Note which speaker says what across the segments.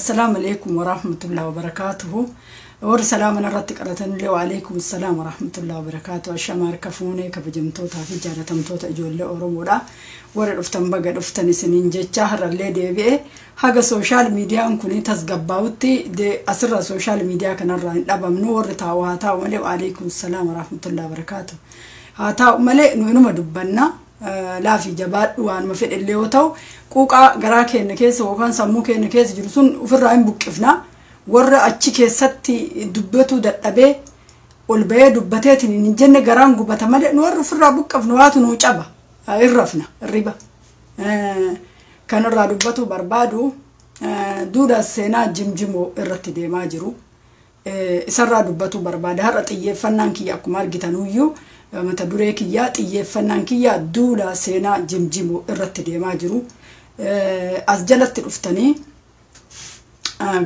Speaker 1: السلام عليكم ورحمة الله وبركاته. ورسلام أنا رتك أرتني وعليكم السلام ورحمة الله وبركاته. الشمار كفوني كبجمتوتا في جارة تمتوتا جول أوروبا ورفتن بقى رفتني سنين جهر اللي دي حاجة سوشيال ميديا أنكوني تسقباوتي دي أسرع سوشيال ميديا كان الرأي لابا منور تاوهاتا وعليكم السلام ورحمة الله وبركاته. هاتا ملئ نوما دبنا لا في جبال وان ما في اللي وتو كوكا جراك النكيس وكان سموك النكيس جلسون وفي الرأي بكفنا ورا أشيك ستي دبتو دبه والبيع دبتاتني نجنة جران جبت ملئ نور في الرأي بكفنوات ونوجبه الرفنا الربا كان الرأي دبتو بربادو دودا السنة جمجمو الرتدي ما جرو سر دبتو برباد هرت يفنان كي أكمل جتنويو متى دريكيات يفنانكيا دولا سينا جمجمو الرتدي ما جرو أسجلت الأفتني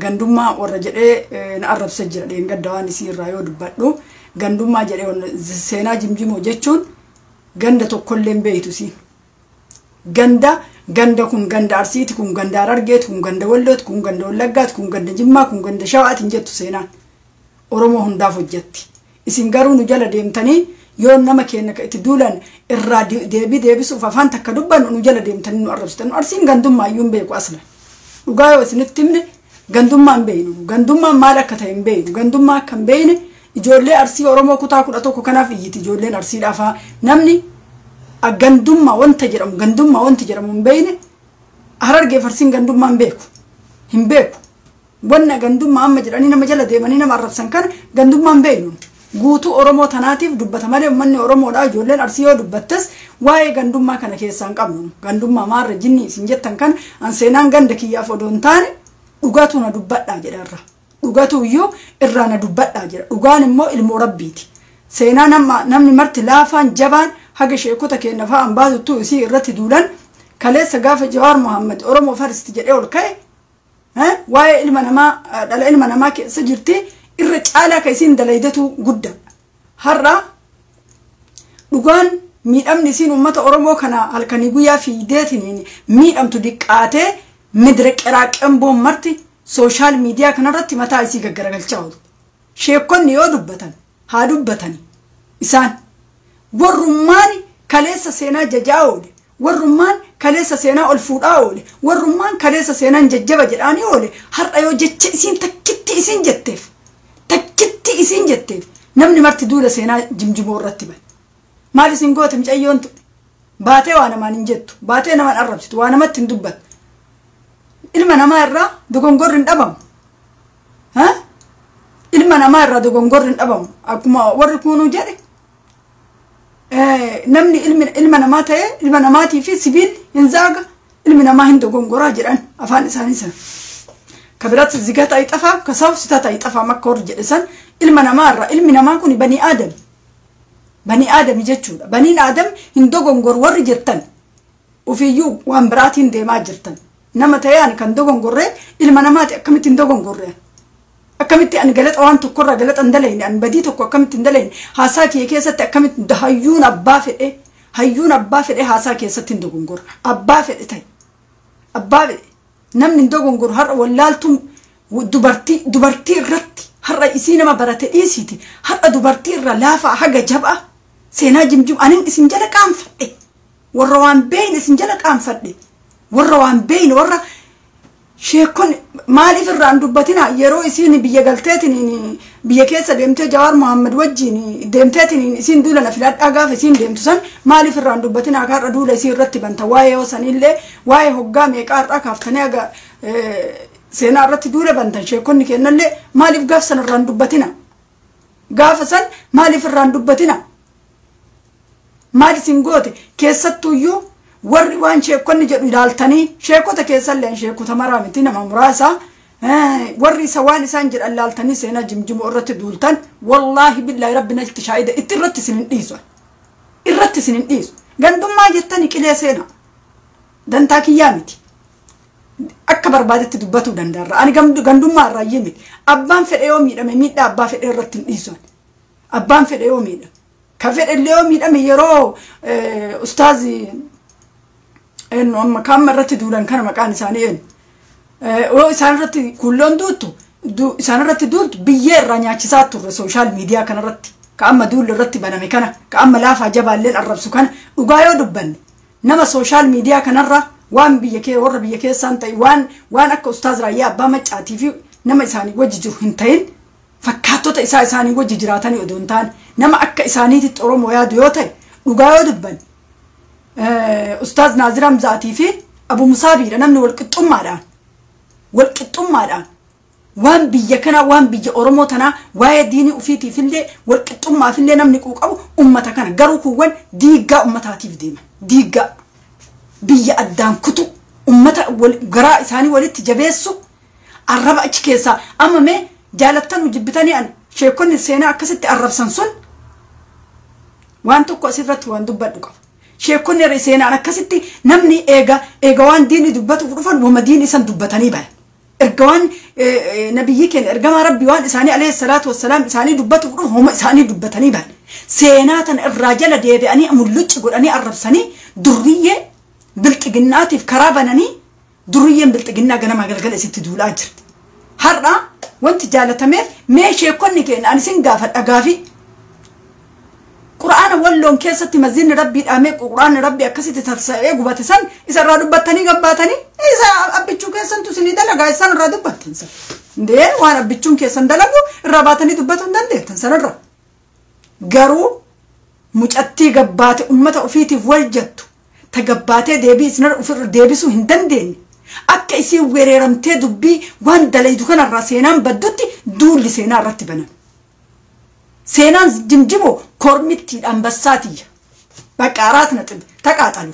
Speaker 1: غندوما ورجلي نقرب سجل لين قدوان يصير رايو دبادو غندوما جري سينا جمجمو جتشون غندتو كلهم بيتو سي غندا كون غندا أرسيت كون غندا رجيت كون غندا ولد كون غندا ولقات كون غندا جمّا كون غندا شوات جتو سينا أورمو هندافو جتي إسنجارو نجلا ديمتني يوم نما كأنك تدولن الراديو دبي سوفان تكدبان ونجلا ديمتني نقربستن أرسين غندوم ما يوم بيكو أصلا وقايو سنتمني غندوم ما بينو غندوم ما مالك كتاين بينو غندوم ما كم بينه يجولي أرسي أورمو كتاكل أتوكو كناف يجي يجولي أرسي لافا نمني غندوم ما وانتجرم غندوم ما وانتجرم من بينه أهرج فرسين غندوم ما بيكو هم بيكو وانا غندوم ما مجراني نما جلا ديماني نما عربسن كان غندوم ما بينو guutuu Oromoo tanaatiif dubbata malee uummanni Oromoodhaa ijoolleen Arsii yoo dubbattes waa'ee gandummaa kana keessaan qabnu gandummaa maarra jinni isin jettan kan an seenaan ganda kiyyaaf odoon taane dhugaatu na dubbadhaa jedharra dhugaatu iyyuu irraa na dubbadhaa jedha dhugaan immoo ilmoo rabbiiti seenaa namni marti laafaan jabaan haga sheekota keenya fa'aan baatuttuu isii irratti duulan kaleessa gaafa Jawaar Muhammad Oromoo Faristi jedhee ol ka'e waa'ee ilma namaa dhala ilma namaa keessa jirti irra caalaa ka isin dalaydatu gudda har'a dhugaan miidhamni isin ummata Oromoo kana halkanii guyyaa fiideetiniin miidhamtu diqqaatee midra qiraaqamboon marti sooshaal miidiyaa kanarratti mataa isii gaggaragalchaa oolu sheekonni yoo dubbatan haa dubbatani isaan warrummaan kaleessa seenaa jajaa oole warrummaan kaleessa seenaa ol fuudhaa oole warrummaan kaleessa seenaan jajjaba jedhaanii oole har'a yoo jecha isin takkitti isin jetteef takkitti isin jetteef namni marti duula seenaa jimjimoo irratti bane maal isin goote micayyoon baatee waa namaan hin jettu baatee namaan arrabsitu waa namatti hin dubbattu ilma namaa irraa dogongorri hin dhabamu ilma namaa irraa dogongorri hin dhabamu akkuma warri kunuu jedhe namni ilma namaa ta'e ilma namaatii fi sibiil hin zaaga ilmi namaa hin dogongoraa jedhan afaan isaanii sana كبرت زيجات أي طفا كساو ستات أي طفا مكور جلسان إلما نمارة إلمي نماكوني بني آدم يجتشون بني آدم هندوغن غور ور جتن وفي يوب وامبراتين دي ما جرتن نما تيان كان دوغن غور إلما نمات أكمت هندوغن غور أكمت أن قلت أوان تكرر قلت أندلين أن بديتك أكمت أندلين هاساكي كيسة أكمت دهيون أبافر هيون أبافر هاساكي ستندوغن غور أبافر تاي أبافر نمن ندوغن غور هر ولالتم دبرتي رتي هر إسينا ما برات إيسيتي هر دبرتي رلافة حاجة جبأة سينا جمجم أنا إسم جلك عم فدي والروان بين إسم جلك عم فدي والروان بين ورا شيكون مالي في الران دبتنا يرو إسيني بيجالتاتني بيكيسة دمتة جوار محمد وجيني دمتاتني إسين دولا نفلات أقاف إسين دمتسن مالي في الران دبتنا أكار دولا إسين رتبان تواي وسن اللي واي هقام يكار أكاف تناقا سينا رتي دولا بنتن شيكون كأن اللي مالي في قاف سن الران دبتنا قاف سن مالي في الران دبتنا مالي سنقوتي كيسة يو warri waan sheekonni jedhu ilaaltanii sheekota keessallee sheekota maraamiti nama muraasa warri sawaan isaan jedhan ilaaltanii seenaa jimjimoo irratti duultan wallaahi billaahi rabbina itti shaahida itti irratti sinin dhiisu gandummaa jettanii qilee seenaa dantaa kiyyaa miti akka barbaadetti dubbatuu dandaarra ani gandummaa irraa iyyee miti abbaan fedhe yoo miidhame miidhaa abbaa fedhe irratti hin dhiisu abbaan fedhe yoo miidhame ka fedhe illee yoo miidhame yeroo ustaazi إنه أما كان مرت دولا كان مكان ثاني isaanirratti kulloon duutu isaanirratti duutu biyyee irraa nyaachisaa turre sooshaal miidiyaa kanarratti ka amma duulli irratti baname kana ka amma laafaa jabaalleen arrabsu kana dhugaa yoo dubbanne nama sooshaal miidiyaa kanarra waan warra biyya keessaan ta'e waan akka ustaaz Raayyaa Abbaa Maccaatii fi nama isaanii wajji jiru hin ta'in fakkaattota isaanii wajji jiraatanii odoo hin taane nama akka isaaniitti Oromoo yaadu yoo ta'e dhugaa yoo dubbanne ustaaz Naazir Hamzaatii fi Abu Musaabiidha namni walqixxummaadhaan waan biyya kana waan biyya Oromoo tanaa waa'ee diinii ufiitiifillee walqixxummaafillee namni quuqabu ummata kana garuu kuwwan diiggaa ummataatiif deema diiggaa biyya addaan kutu ummata garaa isaanii walitti jabeessu arraba achi keessaa amma mee jaalattan jibbitanii an sheekonni seenaa akkasitti arrabsan sun waan tokko asirratti waan dubbadhu qaba sheekonni seenaan akkasitti namni eega waan diinii dubbatuuf dhufan wama diinii isan dubbatanii bahe ergawaan nabiyyi keenya ergamaa rabbii waan isaanii alayhi salaatu wassalaam isaanii dubbatuuf dhufu homa isaanii dubbatanii bahe seenaa tan irraa jala deebi'anii mullucci godhanii arrabsanii durriyyee bilxiginnaatiif karaa bananii durriyyeen bilxiginnaa ganama galgala isitti duulaa jirti har'a wanti jaalatameef mee sheekonni keenya ani sin gaafadha gaafii Qur'aana walloon keessatti mazinni rabbii dhaamee Qur'aana rabbii akkasitti tarsa'ee gubate san isa irraa dubbattanii gabbaatanii isa abbichuu keessantu isinii dalagaa isaan irraa dubbattan san ndee waan abbichuun keessan dalagu irraa baatanii dubbatu hin dandeettan sanirra garuu mucattii gabbaate ummata ofiitiif wal jettu ta gabbaatee deebii isin ofirra deebisuu hin dandeenye akka isiin wereeramtee dubbii waan dalaydu kanarraa seenaan baddutti duulli seenaa irratti banan seenaan jimjimo kormittiidhaan bassaatiyya baqaaraat naxib taqaaxalu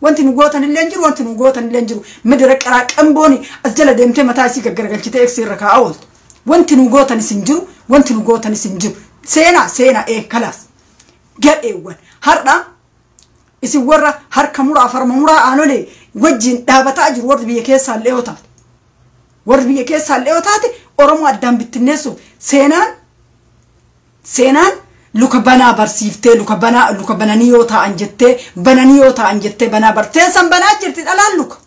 Speaker 1: wanti nu gootan illee jiru wanti nu gootan illee jiru midira qaraa qambooni as jala deemtee mataa isii gaggargalchitee eegsii irra kaa'aa ooltu wanti nu gootan isin jiru wanti nu gootan isin jiru seenaa kalaas gadheewwan har'a isin warra harka muraa farma muraa aanolee wajjin dhaabataa jiru warri biyya keessaa illee yoo taate warri biyya keessaa illee yoo taate Oromoo addaan bittinneessu seenaan luka banaa barsiiftee luka bananii yoo ta'an jettee banaa barteessan banaa jirti dhalaan luka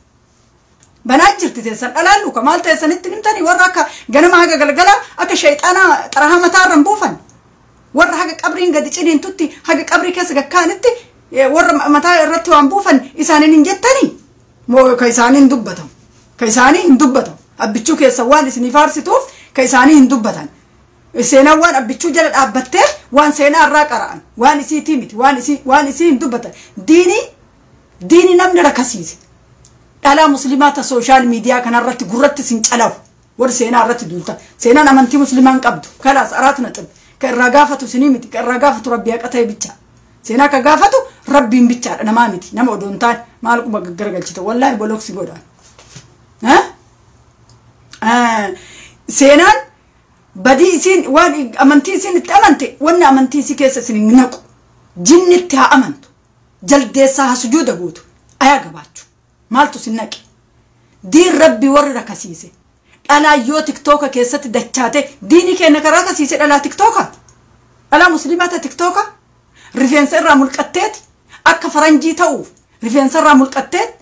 Speaker 1: banaa jirti teessan dhalaan luka maal teessanitti nimtanii warra akka ganama haga galgala akka shayxaanaa xaraha mataarran buufan warra haga qabriin gadi ciniintutti haga qabrii keessa gakkaanitti warra mataa irratti waan buufan isaaniin hin jettanii moo ka isaaniin dubbatamu abbichuu keessa waan isinii faarsituuf ka isaanii hin dubbatan seenaa waan abbichuu jala dhaabbattee waan seenaa irraa qara'an waan isiitii miti waan isii hin dubbatan diini namni rakasiise dhalaa muslimaata sooshaal miidiyaa kanarratti gurratti sin calawu warri seenaa irratti duulta seenaan amantii muslimaan qabdu kalaas araat naxib ka irraa gaafatu sinii miti ka irraa gaafatu rabbii haqa ta'e bicha seenaa ka gaafatu rabbiin bichaadha namaa miti nama odoon taan maal quba gaggargalchita wallaahi boloksi godhaan seenaan badii isiin waan amantii isiin itti amante wanni amantii isii keessa isin hin naqu jinni itti haa amantu jaldeessaa haa sujuuda gootu ayaa gabaachuu maaltu sin naqe diin rabbii warri rakasiise dhalaa yoo tiktooka keessatti dachaate diinii keenya karaa rakasiise dhalaa tiktookaati dhalaa muslimaata tiktooka rifeensa irraa mulqatteeti akka faranjii ta'uuf rifeensa irraa mulqatteet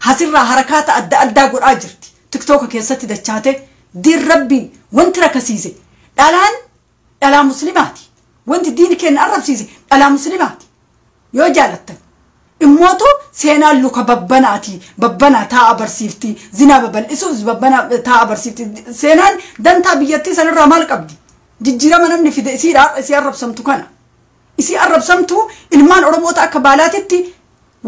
Speaker 1: hasirraa harakaata adda addaa godhaa jirti tiktooka keessatti dachaate diin rabbii wanti rakasiise dhalaa muslimaati wanti diini keenya arrabsiise dhalaa muslimaati yoo jaalattan immootu seenaan luka babbanaa taa'a barsiifti zinaa babal'isuuf babbanaa taa'a barsiifti seenaan dantaa biyyattii sanirraa maal qabdi jijjiirama namni fide isii arrabsamtu kana isii arrabsamtu ilmaan Oromoota akka baalaatitti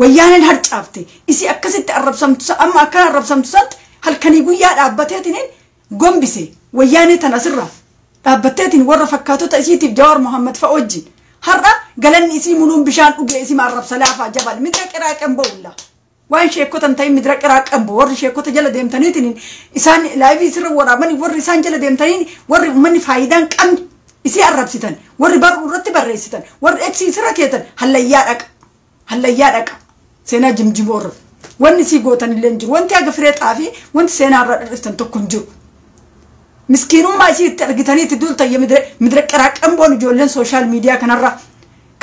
Speaker 1: wayyaaneen harcaafte isii akkasitti arrabsamtu amma akkana arrabsamtu santi halkanii guyyaa dhaabbateetiin gombise wayyaanee tan asirraa dhaabbatteetiin warra fakkaatota isiitiif Jawaar Muhammad fa'a wajjin har'a galanni isii muluun bishaan dhugee isii marrabsa laafaa jabal midra qiraa qamboolla waan sheekotan ta'in midra qiraa qamboo warri sheekota jala deemtaniitiin isaan laayivii sirra waraabanii warri isaan jala deemtaniin warri ummanni faayidaan qabni isii arrabsitan warri baruu irratti barreessitan warri eegsii sirra keetan hallayyaa dhaqa seenaa jimjiboorra wanni isii gootan illee hin jiru wanti haga firee xaafii wanti seenaa irraa dhirriftan tokko hin jiru miskiinummaa isii itti argitaniitti duultayya midra qiraa qamboon ijoolleen sooshaal miidiyaa kanarra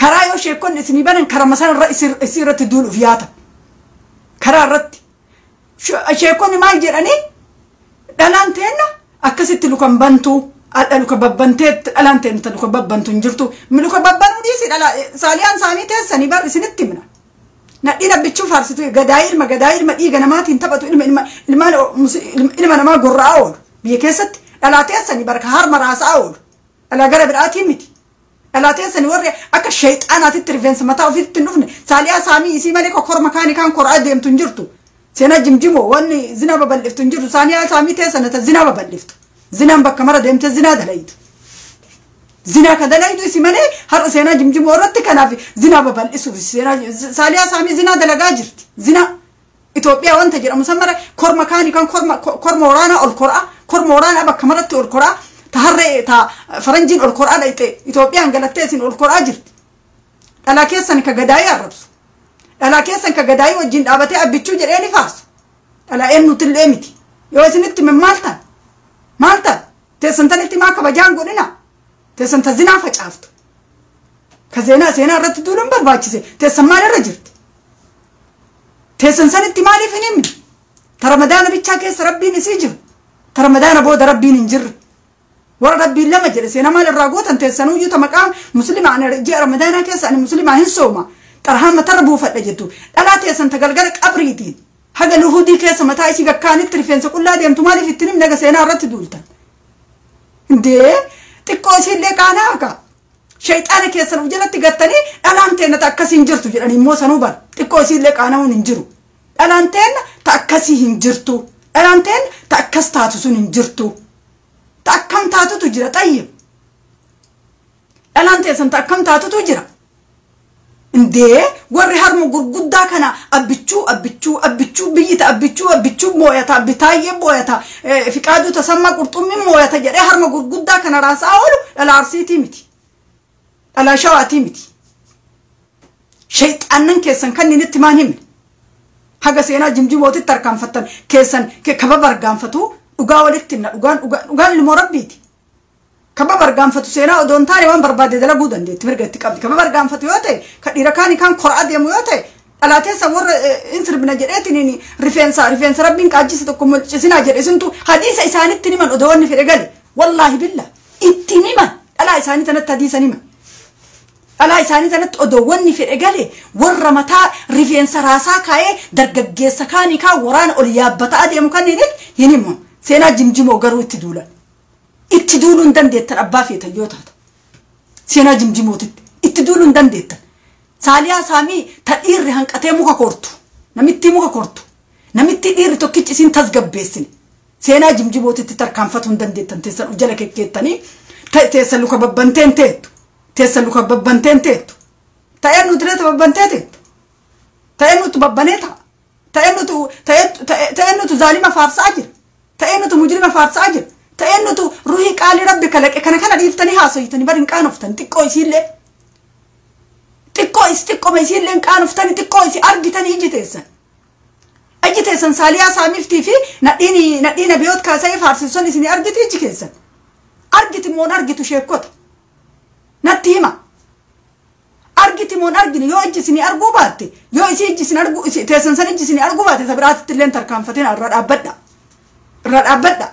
Speaker 1: karaa yoo sheekonni isinii banan karama sanarra isii irratti duuluuf yaata karaa irratti sheekonni maal jedhanii Dhalanteena akkasitti lukan bantu luka babbantee dhalanteena luka babbantu injirtu luka babbanu dhiisi dhala saaliyaan saamii teessanii bar isinitti himna. Nadhiin abbichuu faarsitu gadaa ilma dhiiga namaatiin taphatu ilma namaa gorra'aa oolu biyya keessatti dhalaa teessanii barka harma raasaa oolu dhalaa gara biraatiin miti. Dhalaa teessanii warri akka shayxaanaatitti rifeensa mataa ofiitti hin dhufne saaliyaa saamii isii malee kokkor makaanikaan koraa deemtu hin jirtu. Seenaa jimjimoo wanni zina babal'iftu hin jirtu saaliyaa saamii teessanata zina babal'iftu. Zinaan bakka mara deemte zinaa dalaytu. Zinaa ka dalaytu isi malee har'a seenaa jimjimoo irratti kanaaf zinaa babal'isuuf saaliyaa saamii zinaa dalagaa jirti. Zinaa Itoophiyaa wanta jedhamu san mara kor makaanikaan korma waraanaa ol koraa korma waraanaa bakka maratti ol koraa taharree ta faranjiin ol koraa dhayte Itoophiyaan galattee isin ol koraa jirti. Dhalaa keessan ka gadaayii arrabsu. Dhalaa keessan ka gadaayii wajjin dhaabatee abbichuu jedhee ni faarsu. Dhalaa eenyutillee miti. Yoo isinitti maaltan teessan tanitti maa kabajaan godhina. Teessan ta zinaa facaaftu. Ka seenaa irratti duuluun barbaachise teessan maalirra jirti. Teessan sanitti maaliif hin himne. Ta ramadaana bichaa keessa rabbiin isii jiru. Ta ramadaana booda rabbiin hin jirre. Warra rabbiin lama jedhe seenaa maal irraa gootan teessanuu iyyuu ta maqaa musliimaan ji'a ramadaanaa keessa ani musliimaa hin sooma. Xarhaan matarra buufadha jettu. Dhalaa teessan ta galgala qabriitiin. Haga luhudii keessa mataa isii gakkaanitti rifeensa qullaa deemtu maaliif ittiin himne ga seenaa irratti duultan. Indee xiqqoo isiillee qaanaa haqa. Shayxaana keessan jalatti gattanii dhalaan teenna ta akkasii hin jirtu jedhanii immoo sanuu bara. Xiqqoo isiillee qaana'uun hin jiru. Dhalaan teenna ta akkasii hin jirtu. Dhalaan teenna ta akkas taatu sun hin jirtu. Ta akkam taatutu jira xayyib. Dhalaan teessan ta akkam taatutu jira. Indee warri harma gurguddaa kana abbichuu biyyita abbichuu mooyata abbitaayyee mooyata fiqaaduu tasammaa qurxummiin mooyata jedhee harma gurguddaa kana raasaa oolu dhala arsiitii miti. Dhala shawaatii miti. Shayxaannan keessan kan inni itti maan himne. Haga seenaa jimjimootitti tarkaanfattan keessan kaba bargaanfatu dhugaa walitti hinna dhugaan ilmoo rabbiiti. Kaba bargaanfatu seenaa odoon taane waan barbaade dalaguu dandeetti mirga itti qabdi. Kaba bargaanfatu yoo ta'e ka dhiira kaanii kan koraa deemu yoo ta'e dhalaateessa warra insirbina jedheetiin rifeensa rabbiin qaajjise tokko mul'isinaa jedhe isintu hadiisa isaanitti himan odoo wanni fedhe gale wallaahi billa itti himan dhalaa isaanii tanatti hadiisa himan. Dhalaa isaanii tanatti odoo wanni fedhe gale warra mataa rifeensa raasaa kaa'ee dargaggeessa kaanii kaan waraana ol yaabbataa deemu kan hin himan seenaa jimjimoo garuu itti duulan. Itti duuluun dandeettan abbaa feetan yoo taata. Seenaa jimjimootitti itti duuluun dandeettan. Saaliyaa saamii ta dhiirri hanqatee muka kortu. Namitti muka kortu. Namitti dhiirri tokkichi isin tasgabbeessine. Seenaa jimjimootitti tarkaanfatuun dandeettan teessan jala kekkeettanii teessan luka babbanteen teettu. Teessan luka babbanteen teettu. Ta'ee nuti reeta babbantee teettu. Ta'ee nuti babbanee ta'a. Ta'ee nuti zaalima faarsaa jira. Ta'ee nuti mujrima faarsaa jira. Ta'ee nuti ruhii qaalii rabbi kalaqe kana dhiiftanii haasoyitanii bari hin qaanoftan xiqqoo isiillee. Xiqqoo isiillee hin qaanoftanii xiqqoo isi argitanii iji teessan. Iji teessan saaliyaa saamiftii fi nadhiina biyoot kaasee faarsisan isin argiti iji keessan. Argiti moon argitu sheekota. Natti hima. Argiti moon arginu yoo iji isin arguu baatte yoo isi iji isin argu teessan san iji isin arguu baatte sabiraatitti illee tarkaanfatina irra dhaabbadha.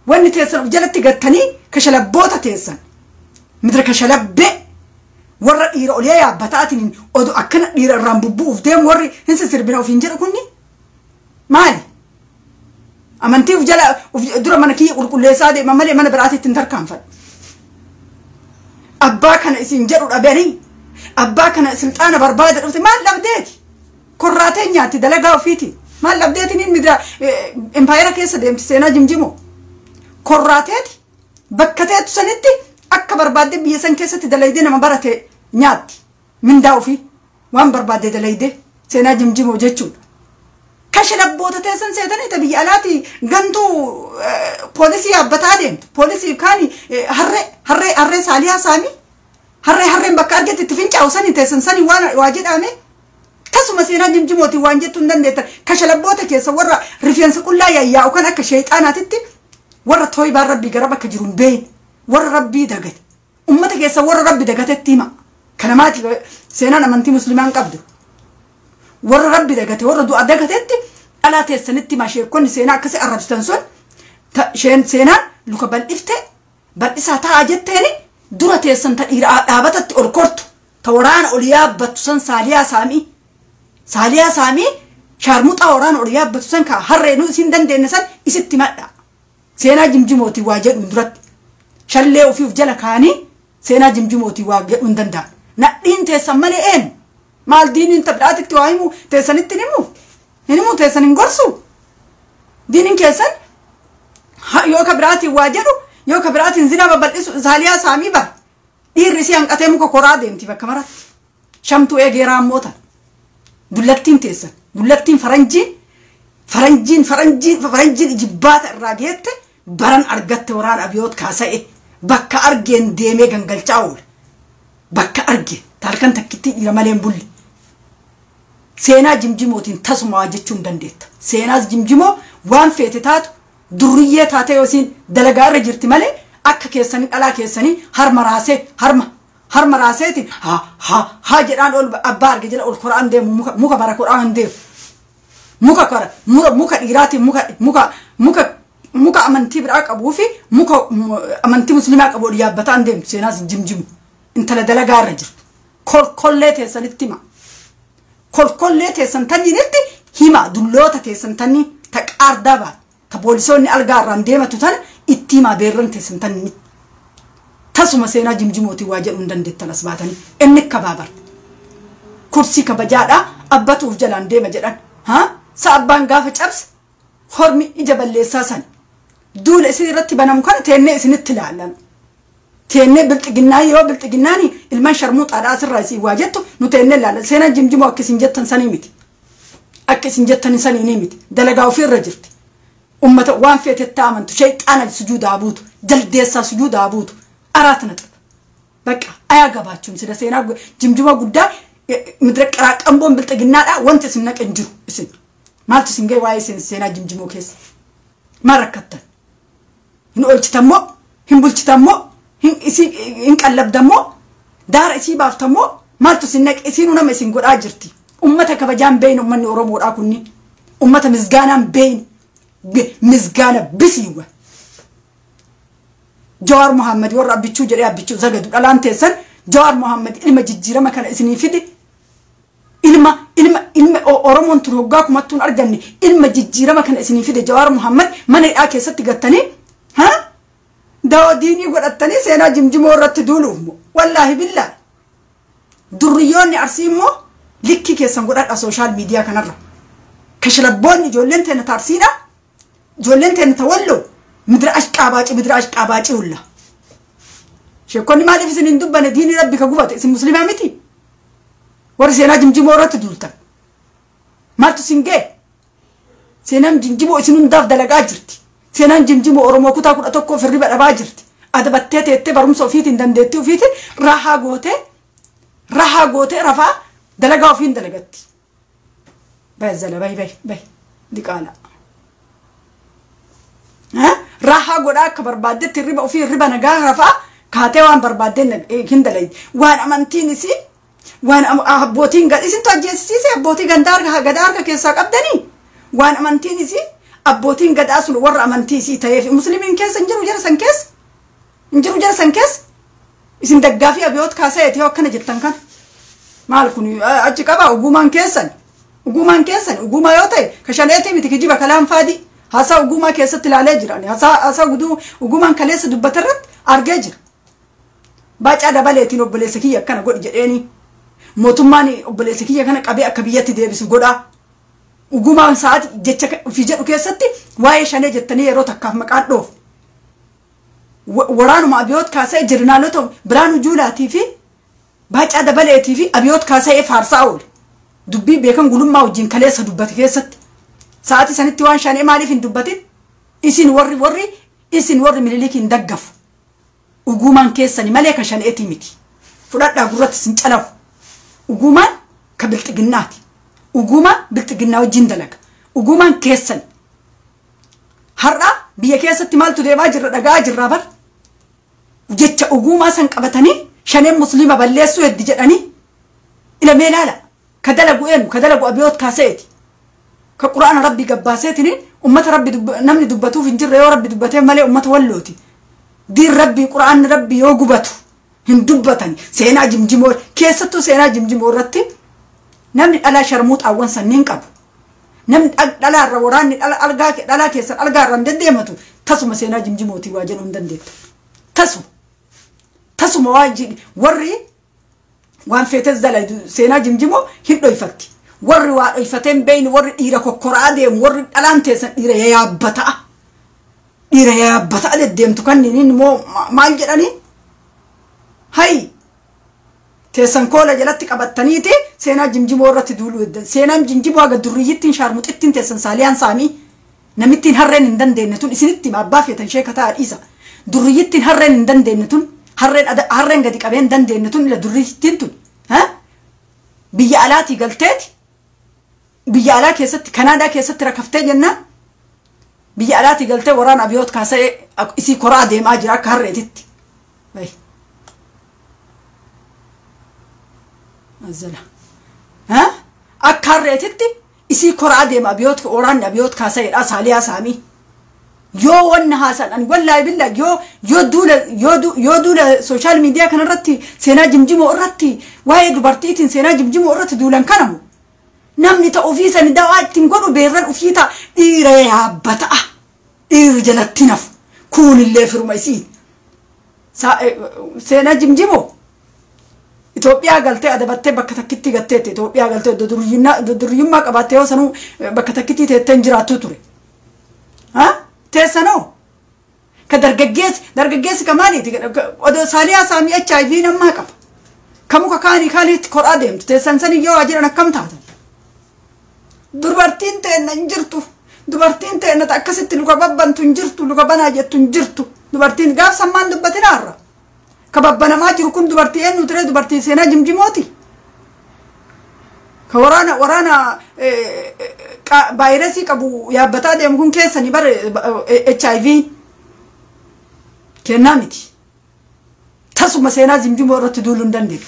Speaker 1: Wanni teessan jalatti gattanii kashalabboota teessan. Midra kashalabbee warra dhiira olii yaabbataatiin oduu akkana dhiira irraan bubbu'uuf deemu warri hin sirbina ofiin jedhu kunni maali? Amantii uf jala dura mana kiyya qulqulleessaa deema malee mana biraatitti hin tarkaanfadhu. Abbaa kana isin jedhu dhabanii abbaa kana silxaana barbaada dhufte maal dhabdeeti? Korraatee nyaatti dalagaa ofiiti. Maal dhabdeetiin midra empaayeera keessa deemti seenaa jimjimoo. Korraateeti bakka teetu sanitti akka barbaadde biyya san keessatti dalaydee nama barate nyaatti mindaa ofii waan barbaadde dalaydee seenaa jimjimoo jechuudha. Kashalabboota teessan seetanii biyya alaati gantuu poolisii yaabbataa deemtu. Poolisii kaani harree saaliyaa saamii harreen bakka argetti itti fincaa'u sanii teessan sanii waa jedhame. Tasuma seenaa jimjimootiin waan jettu hin dandeettan kashalabboota keessa warra rifeensa qullaa yaayyaa'u kan akka sheexaanaatitti warra tooyibaan rabbii gara bakka jiru hin beeyin warra rabbii dagate ummata keessa warra rabbi dagatetti hima kanamaati seenaan amantii muslimaan qabdu warra rabbi dagate warra du'a dagatetti dhalaa teessanitti hima sheekonni seenaa akkasii arrabsitan sun seenaan luka bal'isaa ta'a jetteeni dura teessan ta dhiira dhaabatatti ol kortu ta waraana ol yaabbattu san saaliyaa saamii shaarmuxaa waraana ol yaabbattu san ka harreenuu isin dandeenye san isitti madha seenaa jimjimootii waa jedhu duratti shallee ofiif jala kaanii seenaa jimjimootii waa jedhu hin danda'an nadhiin teessan malee een maal diiniin tabdhaatitti waa himu teessanitti himu teessan hin gorsu diiniin keessan yoo ka biraatiin waa jedhu yoo ka biraatiin zina babal'isu saaliyaa saamii bar dhiirri si hanqatee muka koraa deemti bakka maratti shamtuu eegeeraa mootan dullattiin teessan dullattiin faranjiin jibbaata irraa geette baran argatte waraan abiyoot kaasa'e bakka argeen deemee gangalchaa oole bakka arge taalkan takkitti dhiira maleen bulli seenaa jimjimootiin tasumaa jechuun dandeetta seenaas jimjimoo waan feete taatu durriyyee taate yoo isiin dalagaa irra jirti malee akka keessanii dhalaa keessanii harma raaseetiin ha jedhaan ol abbaa arge jala ol koraan deemu muka bara koraan deemu muka dhiiraatiin muka amantii biraa qabuu fi muka amantii muslimaa qabu ol yaabbataan deemtu seenaas jimjimu intala dalagaa irra jirtu kolkollee teessanitti kolkollee teessan tanniinitti hima dulloota teessan tannii ta qaardaa baat ta poolisoonni algaa irraan deematu tana itti himaa beerran teessan tanniinitti tasuma seenaa jimjimootii waa jedhu hin dandeettan as baatanii inni kabaabar kursii kabajaadhaa abbatuuf jalaan deema jedhan sa abbaan gaafa cabse hormi ija balleessaa san duula isin irratti banamu kana teennee isinitti ilaallan teennee bilxiginnaa yoo bilxiginnaani ilman sharmuuxaadhaa asirraa isii waa jettu nu teennee ilaallan seenaa jimjimoo akka isin jettan sanii miti akka isin jettan sanii miti dalagaa ofiirra jirti ummata waan feetetti amantu shayxaana sujuudaa buutu jaldeessaa sujuudaa buutu አራት ነጥብ በቃ አያገባችሁም ስለ ሴና ጅምጅማ ጉዳይ ምድረ ቀራቀምቦን ብልጥግናዳ ወንተ ስነቅ እንጅሩ እስን ማለት ሲንገይ ዋይ ሴና ጅምጅሞ ኬስ ማረከተ እንኦልች ተሞ ህምቡልች ተሞ እንቀለብ ደሞ ዳር እሲ ባፍ ተሞ ማለት ሲነቅ እሲኑ ነው መስን ጎዳ ጅርቲ ኡመተ ከበጃን በይን ኡመን ኦሮሞ ወዳኩኒ ኡመተ ምዝጋናን በይን ምዝጋና ብሲዋ جوار محمد ورا بيتشو جري بيتشو زغدو دلان تيسن جوار محمد ilma jijjiirama kana isini fidi ilma oromon turoggaa kumattuun arganne ilma jijjiirama kana isini fidi jawar muhammad mana yaa keessatti gattani daawdiini godhattani seenaa jimjimoo irratti duuluumo wallahi billahi durriyoonni arsiimo likki keessan godhadha social media kanarra kashlabboonni ijoolleen teena tarsiina ijoolleen teena tawallo مدر أشقاباچي ولا شكوني ما لفسن ندبنا ديني ربي كجوفت اسم مسلمة متي ورسينا جمجمو رات دولتا ما تسنجي سينام جمجمو اسمن داف دلقا جرتي سينام جمجمو أورمو كتا كنا توكو في الربا ربا جرتي أدبتة برم صوفيت دندتي وفيت راها غوتي رفا دلقا وفين دلقتي بزلا باي ديكالا راها غودا كبرباده تريبا وفي الربا نغا رفا كاتي وان برباده كندلي وان امنتيني سي وان ابوتين غد اسن توجسي سي ابوتي غندار غدار كيسا قبدني وان امنتيني سي ابوتين غد اسل ور امنتي سي تايف مسلمين كيس انجرو جرسن كيس اسن دغافي ابيوت كاسيت يو كن جتن كان مالكوني اجي قبا وغومان كيسن وغوما يوتاي كشانيتي بتكجيبا كلام فادي هسا وجوما كيست لالي جراني هسا وجوما كليس دبترت أرجع باج أدا بالتي نوبلسكية كنا قول جاني موتماني نوبلسكية كنا كبية تدرس قولا وجوما ساعات جتك في جت كيستي واي شاني جتني روتا كف مكان دوف ورانو ما أبيوت كاسة جرنالوتو برانو جولا تيفي باج أدا بالتي في أبيوت كاسة فارساول دبي بيكم قولون ما وجين كليس دبت كيست ساعتي سنتي وان شان مالي في دبتين اسين وري مليليك ندقف وغومان كيسني مالك شان اتيميتي فلات غرات سنچلاو وغومان كبلتغناتي وغوما بلتغناو جندلك وغومان كيسن هرا بيا كيستي مالتو ديبا جر دغا جرابر جچ وغوما سنقبتني شان مسلمه بلسو يدجدني الى ميلالا كدلغو ابيوت كاسيتي كقرآن ربي قباسيتني أمة ربي نمني دبتو في الجر يا ربي دبتين ملي أمة ولوتي دين ربي قرآن ربي يوجبتو هندبتني سينا جمجمور كيستو سينا جمجمور رتي نمني على شرموت أول سنين كابو نمني على الروران الألقاك على كيسر الألقا رندن ديمتو تسمى سينا جمجموتي واجن أندن ديت تسمى واجي وري وان فيتز دلائد سينا جمجمو هندو يفتي وري ويفتين بين وري إيرا كوكوراديم وري ألانتيسن إيرا يا بتا للديم تكنين مو ما الجراني هاي تيسن كولا جلتك أبتنيتي سينا جمجمو رت دولو الدن سينا جمجمو أجا دريتين شارموت اتين تيسن ساليان سامي نمتين هرين اندن دينتون اسنتي ما بافيتن شيكتا إيسا دريتين هرين اندن دينتون هرين قدك أبين دن دينتون إلا دريتين تون ها بيالاتي قلتاتي بيالا كيست كندا كيست ركفتي جنة بيالاتي قلتي وران أبيوت كاسة إسي كرا ديم أجرا كهرتت باي أزلا ها أكهرتت إسي كرا ديم أبيوت وران أبيوت كاسة أسالي أسامي يو ونها سن أن والله بالله يو دولا سوشيال ميديا كان رتي سينا جمجمو رتي واي دبرتيتين سينا جمجمو رتي دولان كانمو نمني تأوفيسا ندوات تنقلوا بيران أوفيتا إيريا بطأ إيرجلتنف كون اللي فرميسين سينا جمجمو إثيوبيا قالتي أدبتي بكتكتي قالتي إثيوبيا قالتي دريما قباتي وسنو بكتكتي تنجراتو توري ها تسنو كدرججيس كمالي ودو ساليا سامي HIV نما قب كمو كاني خالد قرادم تسنسني يو اجرنا كم تاتا دربرتين تن انجرتو دربرتين تن تاكست لوكا بابن تنجرتو لوكا بنا جت تنجرتو دربرتين غاف سمان دبتنا ار كبابنا ما جرو كن دربرتين نتري دربرتين سينا جمجموتي كورانا فيروسي كبو يا بتا ديم كون كيسني بر HIV كنامتي تاسو مسينا جمجمو رت دولون دنديت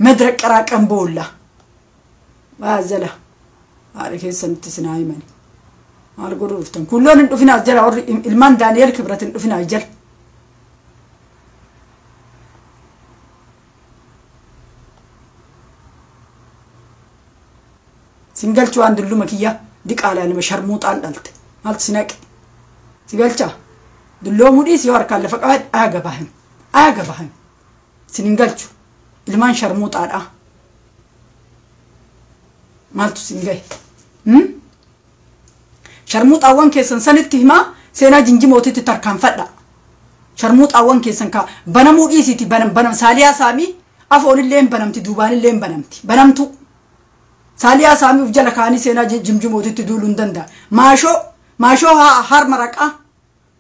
Speaker 1: مدرك قراقم بولا وازلا عليك سنت سنايمن على غروفتن كلون ندفنا جل المان دانيال كبرت ندفنا جل سنجلتو عند اللومكية ديك على المشرموط على الألت مالت سناك سنجلتها دلومو ديس يورك على فقعد آجبهم سنجلتو المان شرموط على مالتو سنجاي شرموط أوان كيسن سنتهما سينا جنجي موتي تركان فدا شرموط أوان كيسن كا بنمو إيسيتي بنم ساليا سامي أفول اللين بنمتي دوبان اللين بنمتو ساليا سامي وجل كاني سينا جمجم موتي تدولون دندا ماشو هار مرقة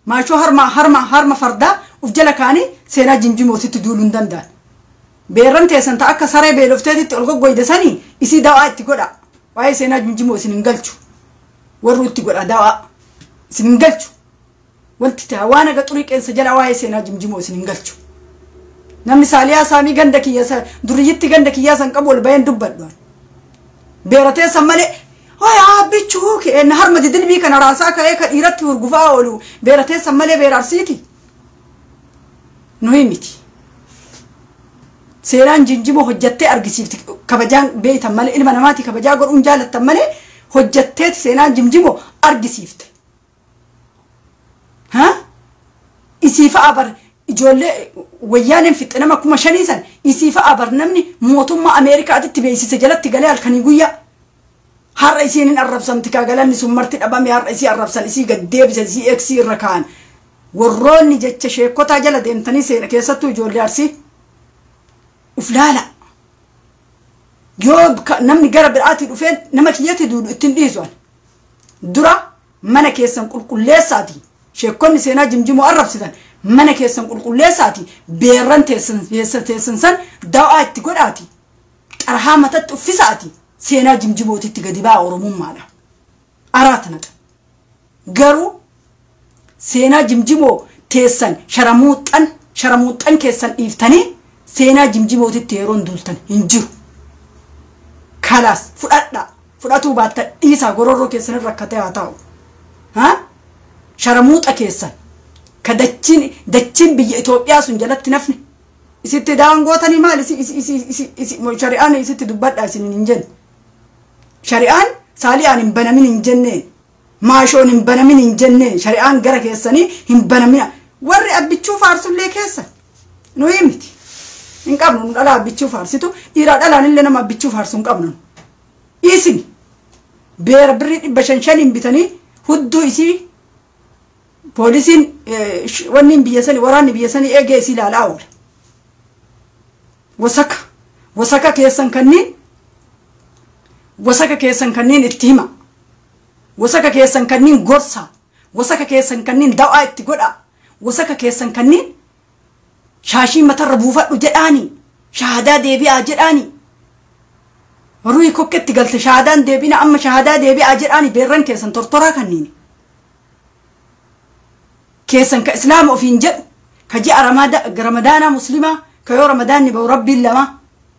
Speaker 1: ماشو هار فردا وجل كاني سينا جمجم موتي تدولون دندا بيرن تيسن تأكا ساري بيلوفتي تلقو قويدة ساني إسي دواء تقولا واي سينا جمجم موتي سننقلتو وروت تقولا دواء سننقلتو وانت تهوانا قطريق انسا جلا واي سينا جمجم موتي سننقلتو نمي ساليا سامي غندك ياسا دريتي غندك ياسا قبول بين دبادوان بيرتي سمالي هاي عابيتشوك نهار ما تدل بيك انا راساك هيك ايرتي ورغفا ولو بيرتي سمالي بيرارسيتي نويمتي سيران جنجمو حجتي ارغسيفتي كبجان بيت مالي علم نماتي كبجا غورون جالت مالي حجتي سيران جنجمو ارغسيفتي ها اسيفا ابر جولي ويان في تنما كما شنيسن يسيفا ابرنمني موتوما امريكا تتبيسي سجلت قالال كنيغويا هر رئيسين الربسن تكاغلني سمرتي ابامي هر رئيسي الربسن سي قديب سي اكسي ركان وروني جچ شيكوتا جلا ديمتني سين كيستو جولي ارسي افلالا يوب نمني قرب الاتي دفين نمكيتي دود اتنديزون درا منا كيسن قلقليساتي شيكوني سينا جمجمو الربسن mana keessan qulqulleessaati beerran teessan san dawaa itti godhaati qarhaa matatti uffisaati seenaa jimjimootitti gadi baa oromummaadha araatnata garuu seenaa jimjimoo teessan sharamuuxxan keessan dhiiftanii seenaa jimjimootitti yeroon duultan hin jiru kalaas fudhatuu baatta dhiisaa gororroo keessan rakkatee haa ta'u ها شرموط أكيسا كدتشين بيجي إثيوبيا سنجلت نفني يسيت دان قوتني مال يسي شريان يسيت دبّت أسين إنجن شريان سالي أن بنامين إنجنين ما شون بنامين إنجنين شريان جرا كيساني هم بنامين ورّي أبيتشو فارسول ليه كيسا نو يمتي إن قبلنا لا أبيتشو فارسيتو إيراد ألا نلنا ما أبيتشو فارسون قبلنا إيسني بير بريد بشنشانين بتاني هدو إيسي بوليسين ونين بيساني وراني بيساني إيجي إيسي لالأول وسكا كيسان كنين اتهما وسكا كيسان كنين غرسا وسكا كيسان كنين دواء اتقودا وسكا كيسان كنين شاشي متربوفات جداني شهادة ديبي أجراني روي كوكت قلت شهادان ديبينا أما شهادة ديبي أجراني بيرن كيسان ترطرا كنيني كيسان كإسلام وفين جد كجاء رمضان مسلمة كيو رمضان نبو ربي لما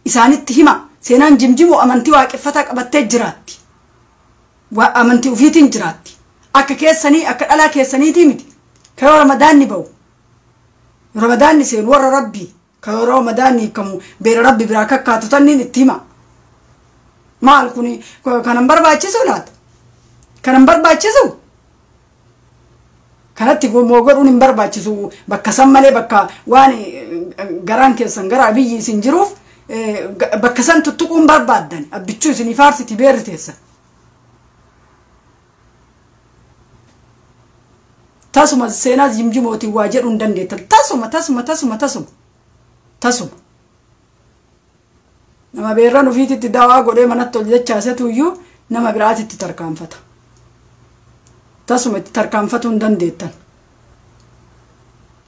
Speaker 1: إساني اتهما سينان جمجمو أمنتي واقفتك أبتت جراتي وأمنتي وفيتين جراتي أكا كيساني أكا ألا كيساني تيمتي كيو رمضان نبو رمضان نسين ورا ربي كيو رمضان كمو بير ربي براكا كاتتنين اتهما مال كوني كان برباچسو لات كان برباچسو كانت تقول موجود نمبر باتشوا بكسم ملء بكا واني جران كيسان جرا بيجي سنجروف بكسان تتقون بربادن أبيتشو سني فارسي تبير تيسا تاسوما سيناز يمجموتي واجر وندن ديت تاسوما نما بيرانو فيتي تداوا قولي مناتو جدتشاسة ويو نما براتي تتركان فتا تاسوما تتركان فتون دن ديتن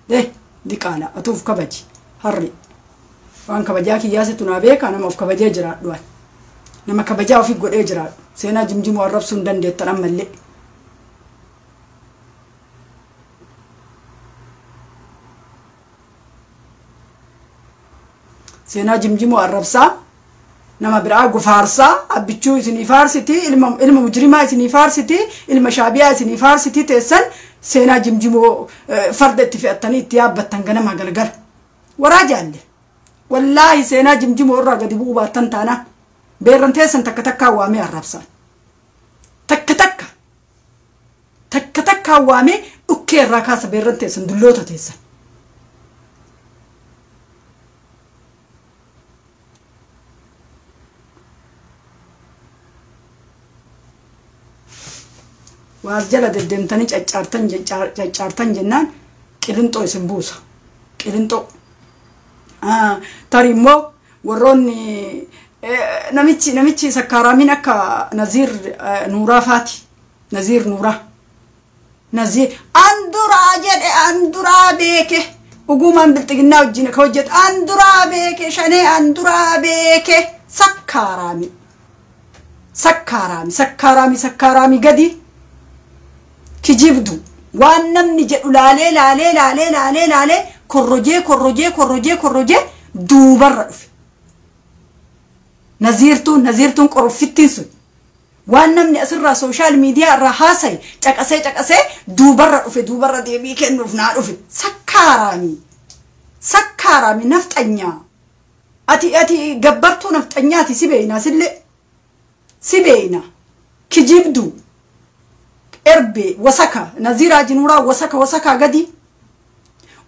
Speaker 1: ده دي قالا أتوف كبجي هري وان كبجاكي ياسة تنابيك أنا موف كبجي جراد دوان نما كبجا وفي قولي جراد سينا جمجم ورب سندن ديتن أما اللي سينا جمجم ورب سا نما براغو فارسا أبيتشو إسني فارسيتي إلما مجرمة إسني فارسيتي إلما شابية إسني فارسيتي تيسن سينا جمجمو فردت في التاني تياب بتنغنا ما غلغل وراجع لي والله سينا جمجمو ورا قدي بو باتن تانا بيرن تيسن تكتكا وامي الربسا تكتكا وامي اوكي راكاس بيرن تيسن دلوتا تيسن وأسجل الدمتني جارتن جنان كيلنتو يسمبوسا كيلنتو تريمو وروني نمشي سكرامين أكا نزير نورا فاتي نزير نورا نزير أندرا بيكه وقوما بلتقنا وجينا كوجت أندرا بيكه شني أندرا بيكه سكرامي قدي كجيبدو وانم نجد لالي كروجي دوبر نزيرتون قرفتين سو وانم نأسر سوشال ميديا رهاسي تكاسي دوبر ديبي كن رفنا سكارامي نفتنيا أتي جبرتو نفتنيا تي سبينا كجيبدو إربي وسكا نزيرا جنورا وسكا قدي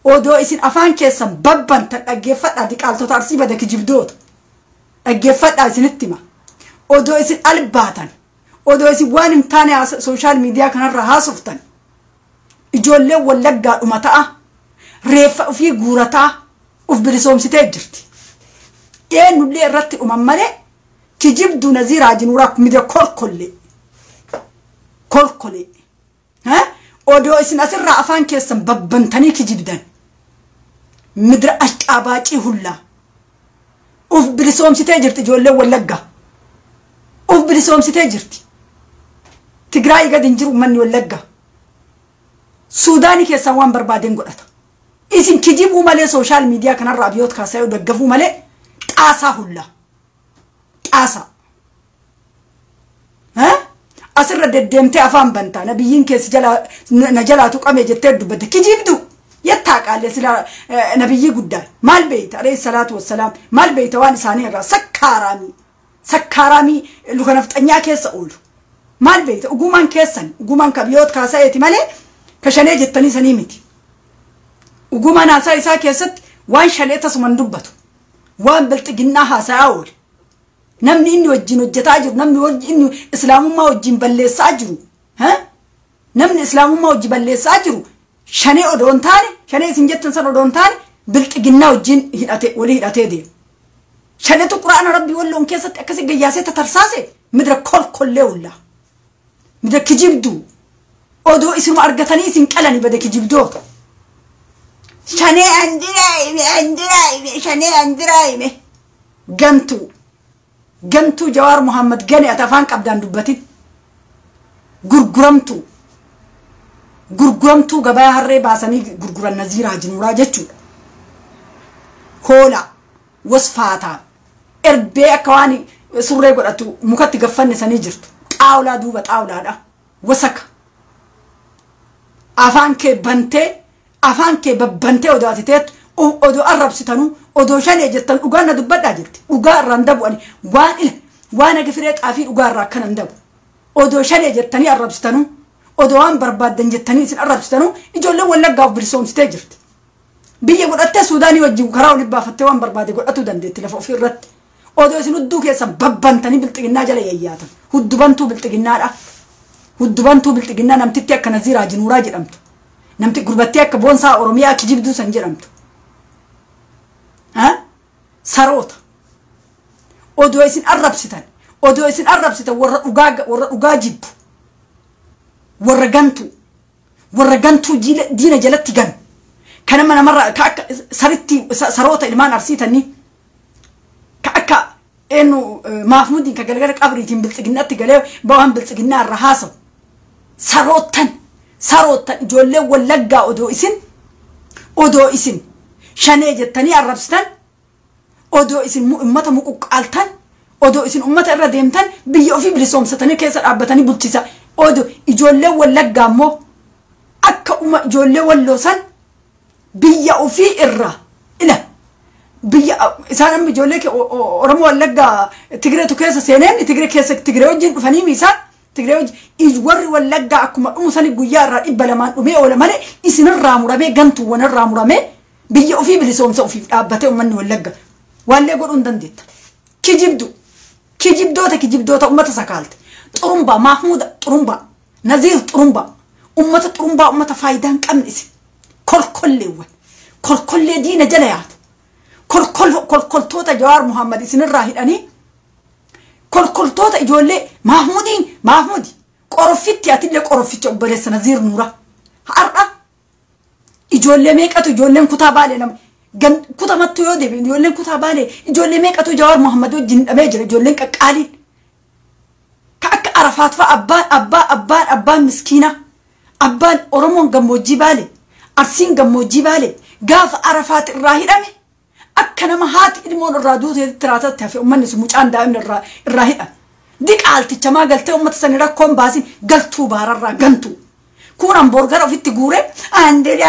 Speaker 1: ودو إسين أفان كيسان ببان تأجيفت أديك على تطارسي بدك جبدوت أجيفت أزنتما ودو إسين ألباتن ودو إسين وانم تاني على سوشال ميديا كان رها صفتن إجولي واللقا أمتا ريف في غورتا وف برسوم ستجرتي إيه نولي رتي أمامالي كجبدو نزيرا جنورا كميديا كل ها ودو إسن أسرع أفان كيسن ببنتني كجبدان مدر أشقاباكي هلا أوف برسوم ستاجرتي جولي واللقا أوف برسوم ستاجرتي تقرأي قد انجروا مني واللقا سوداني كيسن وان بربادين قلتا إسن كجيبوا مالي سوشال ميديا كان الرابيوت كاسايو دقفوا مالي تاسا هلا تاسا ها أسر ددمتي أفهم بنتا نبيين كيس جلا نجلا تقام يجتهد بدك كجيبدو يتاك على سلا نبيي قدام ما البيت عليه الصلاة والسلام ما البيت وان ثاني الرا سكرامي اللي خنفت أنيا كيس أقول ما البيت وجومان كيسن وجومان كبيوت كاسيتي ماله كشني جتني سنيمتي وجومان أساي ساكيست وان شليته سمن دبته وان بلتقناها سأقول نمني إني وجين وجتاجر نمني وجين إني إسلام ما وجين بلي ساجرو ها نمني إسلام ما وجين بلي ساجرو شني أدون تاني شني سنجت نصر أدون تاني بلتقنا وجين هدأتي ولي هدأتي دي شني القرآن ربي ولا كيست أكسي جياسة ترساسة مدر كل ولا مدر كجيبدو أدو اسمه أرجتني اسم كلاني بدك كجيبدو شني عندراي شني عندراي جنتو جوار محمد جاني أتفان كابدان دبتي غرغرمتو غبايا هرّي باساني غرغر النزير هجنورا جتشو هولا وصفاتا إربي أكواني سوري قرأتو مكتي غفن ساني جرتو قاولا دوبة قاولا دا وسك أفانك ببنتي ودواتي تيت ودو أرب ستانو ودو شاني جتن وقانا دبتا جرت وقار راندبو أني وانا قفريت عفير وقار راكنا ندبو ودو شاني جتني أرب ستانو ودوان بربادن جتني سن أرب ستانو إجو اللي ولا قاف برسوم ستجرت بيجي قول أتى سوداني وجيو كراو لبا فتوان بربادي قول أتو دندي تلفو في الرد ودو سن ودوك يسن ببنتني بلتقنا جلا يياتا هدبنتو بلتقنا لا هدبنتو بلتقنا نمتتي أكا نزير جنورا جرمتو نمتي قربتي أكا بونسا أوروميا كجيبدو سنجرمتو ها ساروتا ودو يسن أرب ستان ورا أجاجب ورجنتو دينا جلتي جن كان من مرة كأك سرتي سروتا إلمان أرسيتني كأك إنه محمودين كجلجلك أبريتين بلتجنات جلاه بوهم بلتجنا الرهاسة سروتا جولة ولجا أدو إسن شنيجة تاني الربستان أدو إسن أمته مكوك ألتان أدو إسن أمته الرديمتان بيجوا في بلسوم ستاني كيسر أبتاني بتشيسا أدو إجولة ولجا مو أك إجولة ولوسان بيجوا في الرا إلا بيجا إسانم بيجولة أورمو ولجا تجري تكيس سينين تجري كيس تجري وجين فني ميسان تجري وج إجور ولجا أكما أمساني بيجارا إبلمان أمي ولا مالي إسن الرامو رامي جنتو ون الرامو رامي بيجوا في بلسوم سوفي أبتة أمني ولجا ولا يقول أندنديت كجيبدو تا أمته سكالت طرمبا محمود طرمبا نزيل طرمبا أمته فايدان كم نسي كل دين جليات كل توتا جوار محمد سن الراهد أني كل توتا يقول محمودي قرفتي أتلي قرفتي أبليس نزير نورا هارا يقول لي ميك أتو يقول لي كتابالي نم جن كتابات تيودي يقول لي كتابالي يقول لي ميك أتو جوار محمد وجن أبيجر يقول لي كقالين كأك عرفات أبان مسكينة أبان أورمون جموجي بالي أرسين جموجي بالي قاف عرفات الراهد أمي أكنا ما هات إلمون الرادوت تراتات في أمني سموش عن دائم الراهد ديك عالتي كما قلت أمة سنرا كون باسين قلتو بارا جنتو كون برجر في التجورة عندنا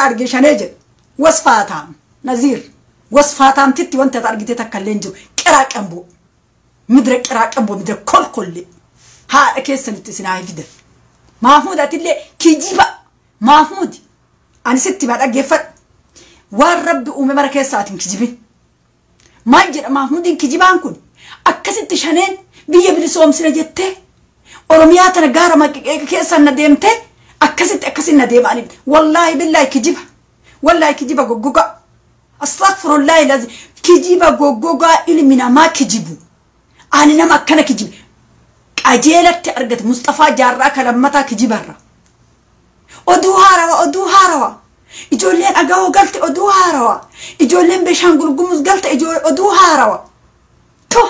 Speaker 1: أرجشاني جد وصفاتهم نزير وصفاتهم تتي وانت تارجتي تكلنجو كراك أمبو مدرك كراك أمبو مدرك كل ها أكيد سنتسناي فيدا محمود أتلي كيجيبا محمود أنا ستي بعد أجفت والرب أمي مركز ساعتين كيجيبين ما يجي محمودين كيجيبان كون أكست شنين بيجي بلسوم سنجته أورميات نجارة ما كيسا نديمته أكست نديم أنا والله بالله كيجيبها والله كيجيبها جوجا أستغفر الله لازم كيجيبها جوجا إلي منا ما كيجيبو أنا نما كنا كيجيب أجيلت أرجت مصطفى جارة كلامتا كيجيبها أدوها روا إجولين أجاو قلت أدوها روا إجولين بيشانقول قمص قلت أدوها روا تو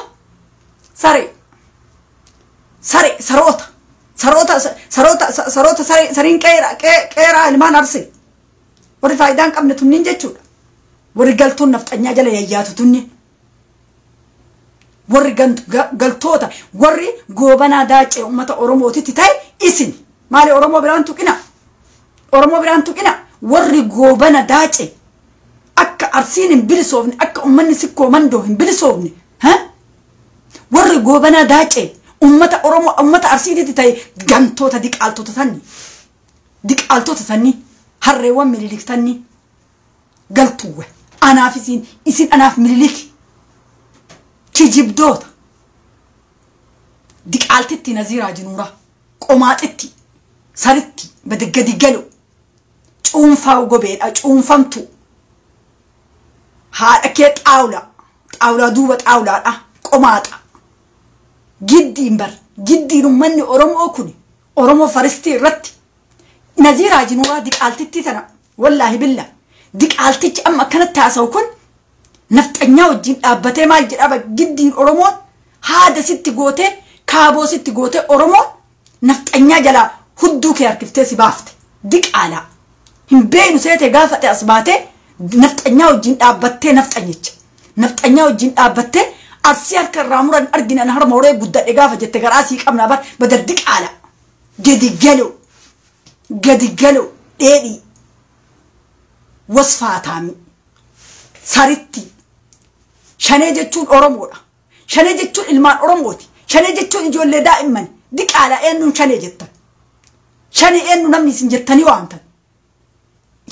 Speaker 1: سروتا سرين كيرا لما نرسي وري فايدان قبل تنين جتشو وري قلتون نفط أنيا جل يجاتو تنين warri galtoota warri goobana daacee ummata oromootitti ta'e isin maali oromoo biraan tuqina warri goobana daacee akka arsiin hin bilisoofne akka ummanni sikkoo mandoo hin bilisoofne warri goobana daacee ummata oromoo ummata arsiititti ta'e gantoota diqaaltota sanni harreewwan mililiktanni galtuuwe anaaf isin anaaf mililiki kijibdoota diqaaltitti naziraa jinuura qomaaxitti saritti badagadi galu cuunfaa gobeedha cuunfamtu haadha kee xaawulaa duuba xaawulaadha qomaaxa giddiin ummanni oromoo kun oromoo faristii irratti naziraa jinuuraa diqaaltitti tana wallaahi billa diqaaltichi amma akkanatti haasa'u kun nafxanyaa wajjin dhaabbatee maal jedhaba giddiin oromoon haada sitti gootee kaaboo sitti gootee oromoon nafxanyaa jalaa hudduu kee harkiftee si baafte diqaalaa hin beeynu seete gaafate as baatee nafxanyaa wajjin dhaabbattee nafxanyaa wajjin dhaabbattee arsii harka irraa muran argina na harma horee guddadhe gaafa jette garaa sii qabnaa bar badal diqaalaa gadi galo dheedhii wasfaataami saritti shanee jechuun oromoodha shanee jechuun ilmaan oromooti shanee jechuun ijoollee daa'imman diqaalaa eenyuun shanee jettan shanee eenyu namni isin jettanii waamtan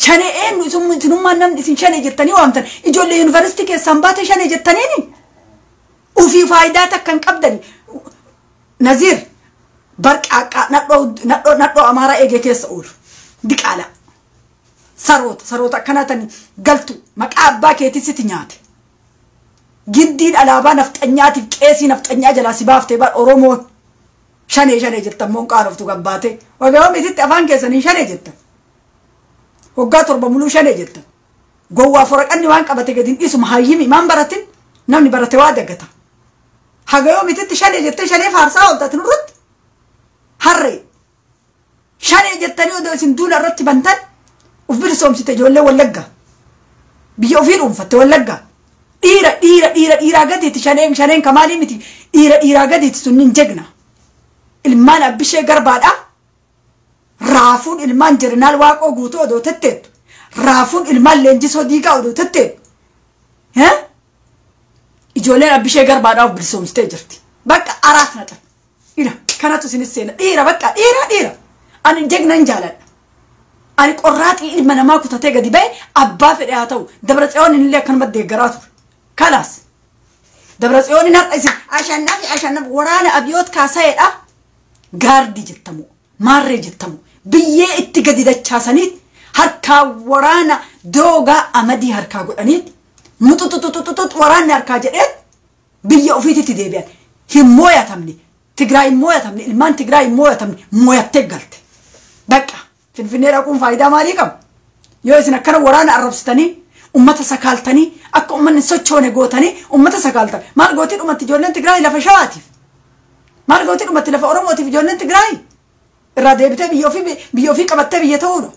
Speaker 1: shanee eenyu isinummaan namni isin shanee jettanii waamtan ijoollee yuunivarsiitii keessaan baate shanee jettaniini ufii faayidaa takkan qabdani naziir barqaaqaa nadhoo amaaraa eegee keessa oolu diqaalaa saroota akkanatanii galtu maqaa abbaa keetii siti nyaate giddiin alaabaa nafxanyaatiif qeesii nafxanyaa jalaa si baaftee bar oromoon shanee jettan moon qaanoftu gabbaate waggaa mititti afaan keessanii shanee jettan waggaa 7 muluu shanee jettan gowwaa foraqanni waan qabate gadin isuma hayyimi maan baratin namni barate waa dagata hagayoo mititti shanee jettee shanee faarsaa ooltatin irratti harree shanee jettanii odoo isin duula irratti bantan uf bilisoomsite ijoollee wallagga biyya ofii dhuunfatte wallagga dhiira gadiiti shaneen kamaalii miti dhiira gadiiti sunniin jegna ilmaan abbishee garbaadha raafuun ilmaan jirinaal waaqoo guutuu odoo tetteettu raafuun ilmaan leenjisoo diigaa odoo tetteettu ijoolleen abbishee garbaadhaa uf bilisoomsitee jirti bakka araat naxan ila kanatu sinis seena dhiira bakka dhiira ani jegnan jaaladha ani qorraaxii ilma namaa kutatee gadi ba'e abbaa fedhe haa ta'u Dabratsiyoon illee akkanuma deeggaraa ture kalaas Dabratsiyoon har'a isin ashannaf waraana abiyoot kaasayeedha gaardii jettamu maarree jettamu biyyee itti gadi dachaasaniit harkaa waraana doogaa amadii harkaa godhaniit muxuxuxuxuxuxut waraanni harkaa jedhee biyya ofiititti deebi'an hin mooyatamne Tigraay hin mooyatamne ilmaan Tigraay hin mooyatamne mooyattee galte bakka finfinnee dhaquun faayidaa maalii qaba yoo isin akkana waraana arrabsitanii ummata sakaaltanii akka ummanni sochoone gootanii ummata sakaaltan maal gootii dhumatti ijoolleen Tigraay lafa shawaatiif maal gootii dhumatti lafa oromootiif ijoolleen Tigraay irraa deebitee biyya ofii qabattee biyya ta'uudha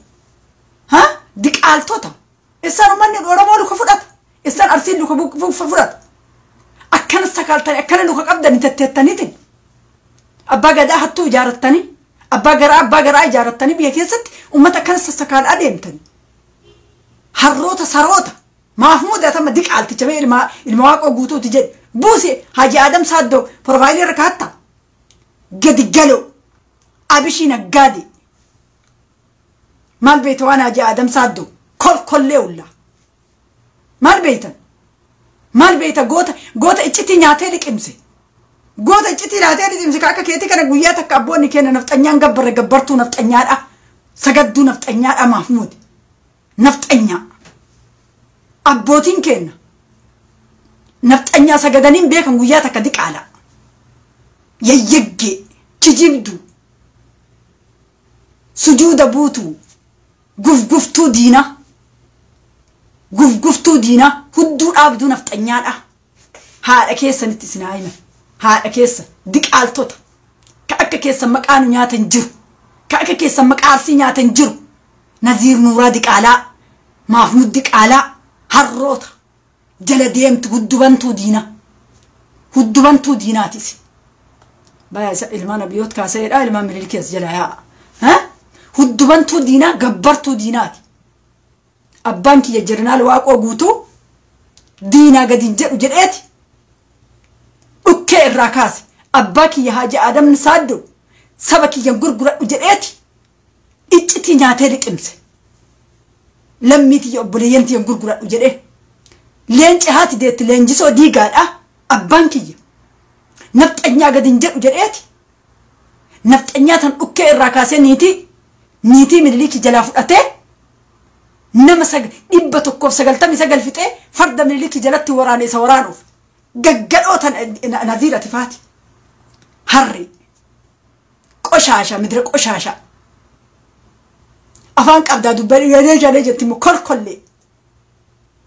Speaker 1: diqaaltota isaan ummanni oromoo luka fudhata isaan arsiin luka fudhata akkana sakaaltanii akkana luka qabdanii tetteettaniitiin abbaa gadaa hattuu ijaarattanii abbaa garaa ijaarattanii biyya keessatti ummata akkana sassakaan adeemtanii harroota saroota maafmuud atama diqaalticha mee ilma waaqoo guutuuti jedhe buuse Haji Adam Saaddoo profaayilii irra kaatta gadi galoo abishii naggaade maal beekta waan Haji Adam Saaddoo kolkollee ullaa maal beekta goota iccitii nyaatee liqimse goota iccitii nyaatee liqimse akka keetii kana guyyaa takka abboonni kenna nafxanyaan gabbartuu nafxanyaadha sagadduu nafxanyaadha maafmuud nafxanyaa abbootiin kenna nafxanyaa sagadaniin beekan guyyaa takka diqaala yayyagge kijibdu sujuuda buutu gufguftuu diina hudduu dhaabduu nafxanyaadha haadha keessanitti isinaa hima haadha keessa diqaaltota ka akka keessan maqaanu nyaatan jiru ka akka keessan maqaarsii nyaatan jiru Naziir Nuuraa diqaalaa Maafmuud diqaalaa harroota jala deemtu guddubantuu diina huddubantuu diinaatis baay'ee ilmaan abiyyoot kaaseedha ilmaan milikiis jala yaa huddubantuu diinaa gabbartuu diinaati abbaan kiyya jirnaal waaqoo guutuu diinaa gadiin jedhu jedheeti dhukkee irraa kaase abbaa kiyya haaja aadamni saaddo saba kiyyan gurguradhu jedheeti iccitii nyaatee liqimse lammiitii obboleeyyantii yan gurguradhu jedhee leenci haati deetti leenjisoo diigaadha abbaan kiyya nafxanyaa gadiin jedhu jedheeti nafxanyaa tan dhukkee irraa kaasee niitii Minilikii jalaa fudhatee nama 190 fixee farda Minilikii jalatti waraane isa waraanuuf gaggadhoo tan Naziira Tifaati harri qoshasha midra qoshasha afaan qabdaa dubbadhi yaadee jalee jetti mu kolkolle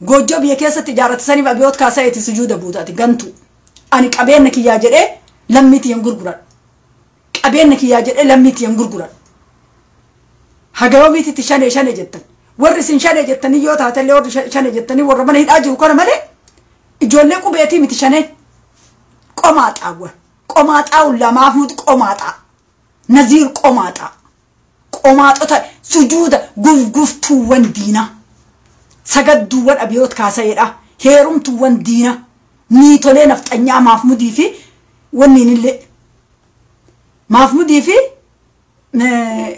Speaker 1: goojjoo biyya keessatti ijaarrate saniif abiyyoot kaasaa itti sujuuda buutaati gantu ani qabeenya kiyyaa jedhee lammiitii yan gurguran qabeenya kiyyaa jedhee lammiitii yan gurguran hagayoomiititti shane jettan warri isin shane jettanii yoo taatellee warri shane jettanii warra mana hidhaa jiru kana malee ijoollee qubeetii miti shaneen qomaaxaa ullamaaf nuti qomaaxaa Naziir qomaaxota sujuuda gufguftuuwwan diina sagadduuwwan abiyyoot kaasayeedha heerumtuuwwan diina niitolee nafxanyaa maafmudii fi wanniinillee maafmudii fi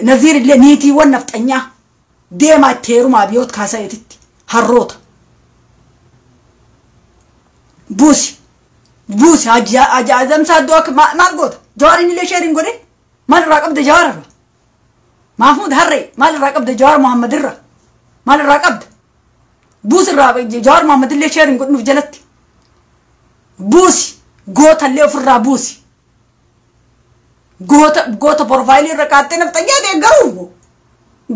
Speaker 1: Naziir illee niitiiwwan nafxanyaa deemaa itti heeruma abiyyoot kaasayeetitti harroota buusi Adam Saddoo maal goota Jawaarin illee sheeriin godhe maal irraa qabda Jawaararra Mahmud harree maal irraa qabda Jawaar Muhammadirra maal irraa qabda buusi irraa Jawaar Muhammadillee sheeriin godhuuf jalatti buusi goota illee ofirraa buusi goota porfaayilii irra kaattee nafxanyaa deeggaruu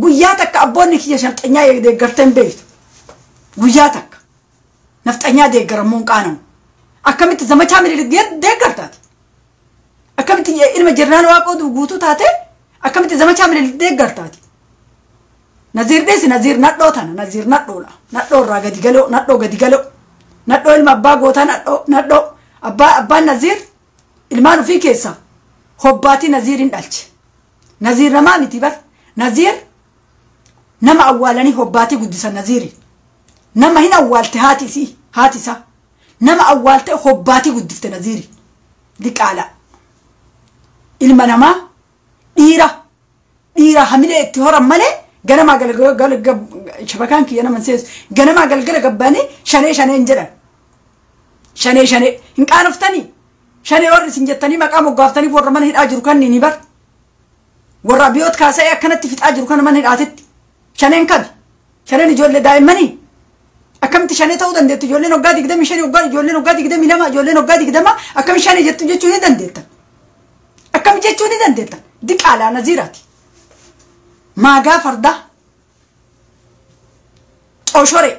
Speaker 1: guyyaa takka abboonni kiyya nafxanyaa deeggarteen beektu guyyaa takka nafxanyaa deeggaramuun qaanamu akkamitti zamachaa Minilik deeggartaati akkamitti ilma jirnaan waaqoo guutuu taate akkamitti zamachaa Minilik deeggartaati Naziir deesi Naziir nadhoo tana Naziir nadhoodha nadhoo irraa gadi galoo nadhoo ilma abbaa gootaa nadhoo abbaan Naziir ilmaan ofii keessaa hobbaatii Naziirin dhalche Naziir namaa miti bar Naziir nama awwaalanii hobbaatii guddisan Naziirin nama hin awwaalte haati isaa nama awwaalte hobbaatii guddifte Naziirin diqaala ilma namaa dhiira hamilee itti horan malee ganama galgala shabakaan kiyya naman seesu ganama galgala gabbaanii shanee hin jedhan shanee hin qaanoftanii shanee warri isin jettanii maqaa moggaaftanii warra mana hidhaa jiru kan ni bar warra abiyyoot kaasee akkanatti fixaa jiru kan mana hidhaatetti shaneen kabi shaneen ijoollee daa'immanii akkamitti shanee ta'uu dandeettu ijoolleen waggaa 25 ijoolleen waggaa 22 ijoolleen waggaa 20 akkamitti shanee jettu jechuu ni dandeettan akkamitti jechuu ni dandeettan diqaalaa Naziiraati maagaa fardaa xoshore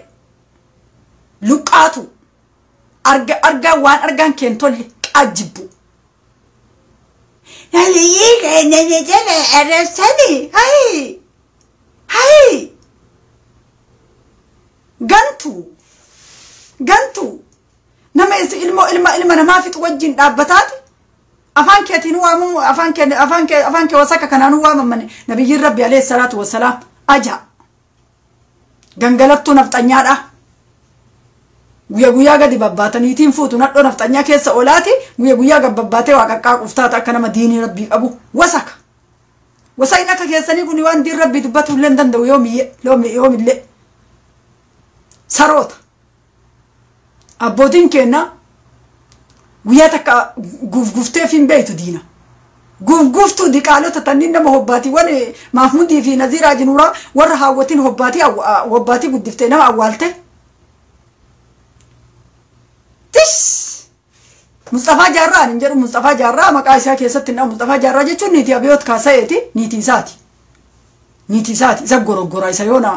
Speaker 1: luqqaatu argaa waan argaan keen tolle qaajibbu yalii keenye jala arasani hay gantu nama ilma namaa fixu wajjin dhaabbataati afaan keetiin waamu afaan kee wasaka kanaanu waamamane nabiyyiin rabbi alayhi salaatu wassalaam aja gangalattuu nafxanyaadha guyyaa gadi babbaataniitiin fuutu nadhoo nafxanyaa keessa olaati guyyaa gabbabbaatee waa qaqqaaquuftaata akka nama diinii rabbii qabu wasakni akka keessanii kun waan diin rabbii dubbatu illee danda'u yoomillee saroota abbootiin keenya guyyaa takka gufteef hin beeytu diina guftuu diqaalota tanniin nama hobbaatiiwwan Mahmudii fi Naziiraa jinuuraa warra haawwatiin hobbaatii guddiftee nama awwaalte Mustafaa Jaarraa hin jedhu Mustafaa Jaarraa maqaa isaa keessatti nama Mustafaa Jaarraa jechuun niitii abiyyoot kaasayeeti niitii isaati isa goroggoraa isa yoona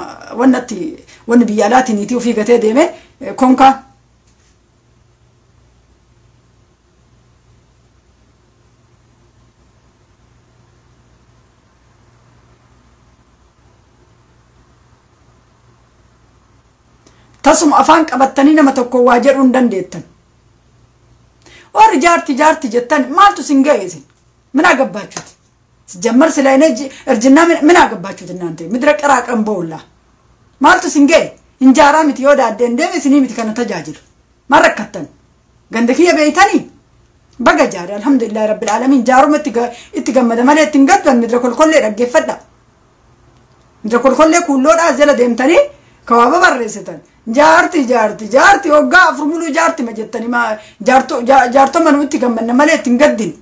Speaker 1: wanni biyya alaatti niitii ofii gatee deeme konkaan tasuma afaan qabattanii nama tokko waa jedhuu hin dandeettan or jaarti jettan maaltu singeesin ምን አገባችሁት ሲጀመር ስለኔ እርጅና ምን አገባችሁት እናንተ ምድረ ቀራቀም በውላ ማልቱ ሲንጌ እንጃራ ምት ይወዳደ እንደም ሲኒ ምት ከነ ተጃጅል ማረከተን ገንደኪ የበይታኒ በገጃሪ አልহামዱሊላህ ረብል ዓለሚን ጃሩ ምት ይትገመደ ማለት እንገደን ምድረ ኮልኮሌ ደገፈዳ ምድረ ኮልኮሌ ኩሎዳ ዘለ ደምተኒ ከዋበ በረሰተን ጃርቲ ወጋ ፍርሙሉ ጃርቲ መጀተኒ ማ ጃርቶ መኑ ይትገመነ ማለት እንገድን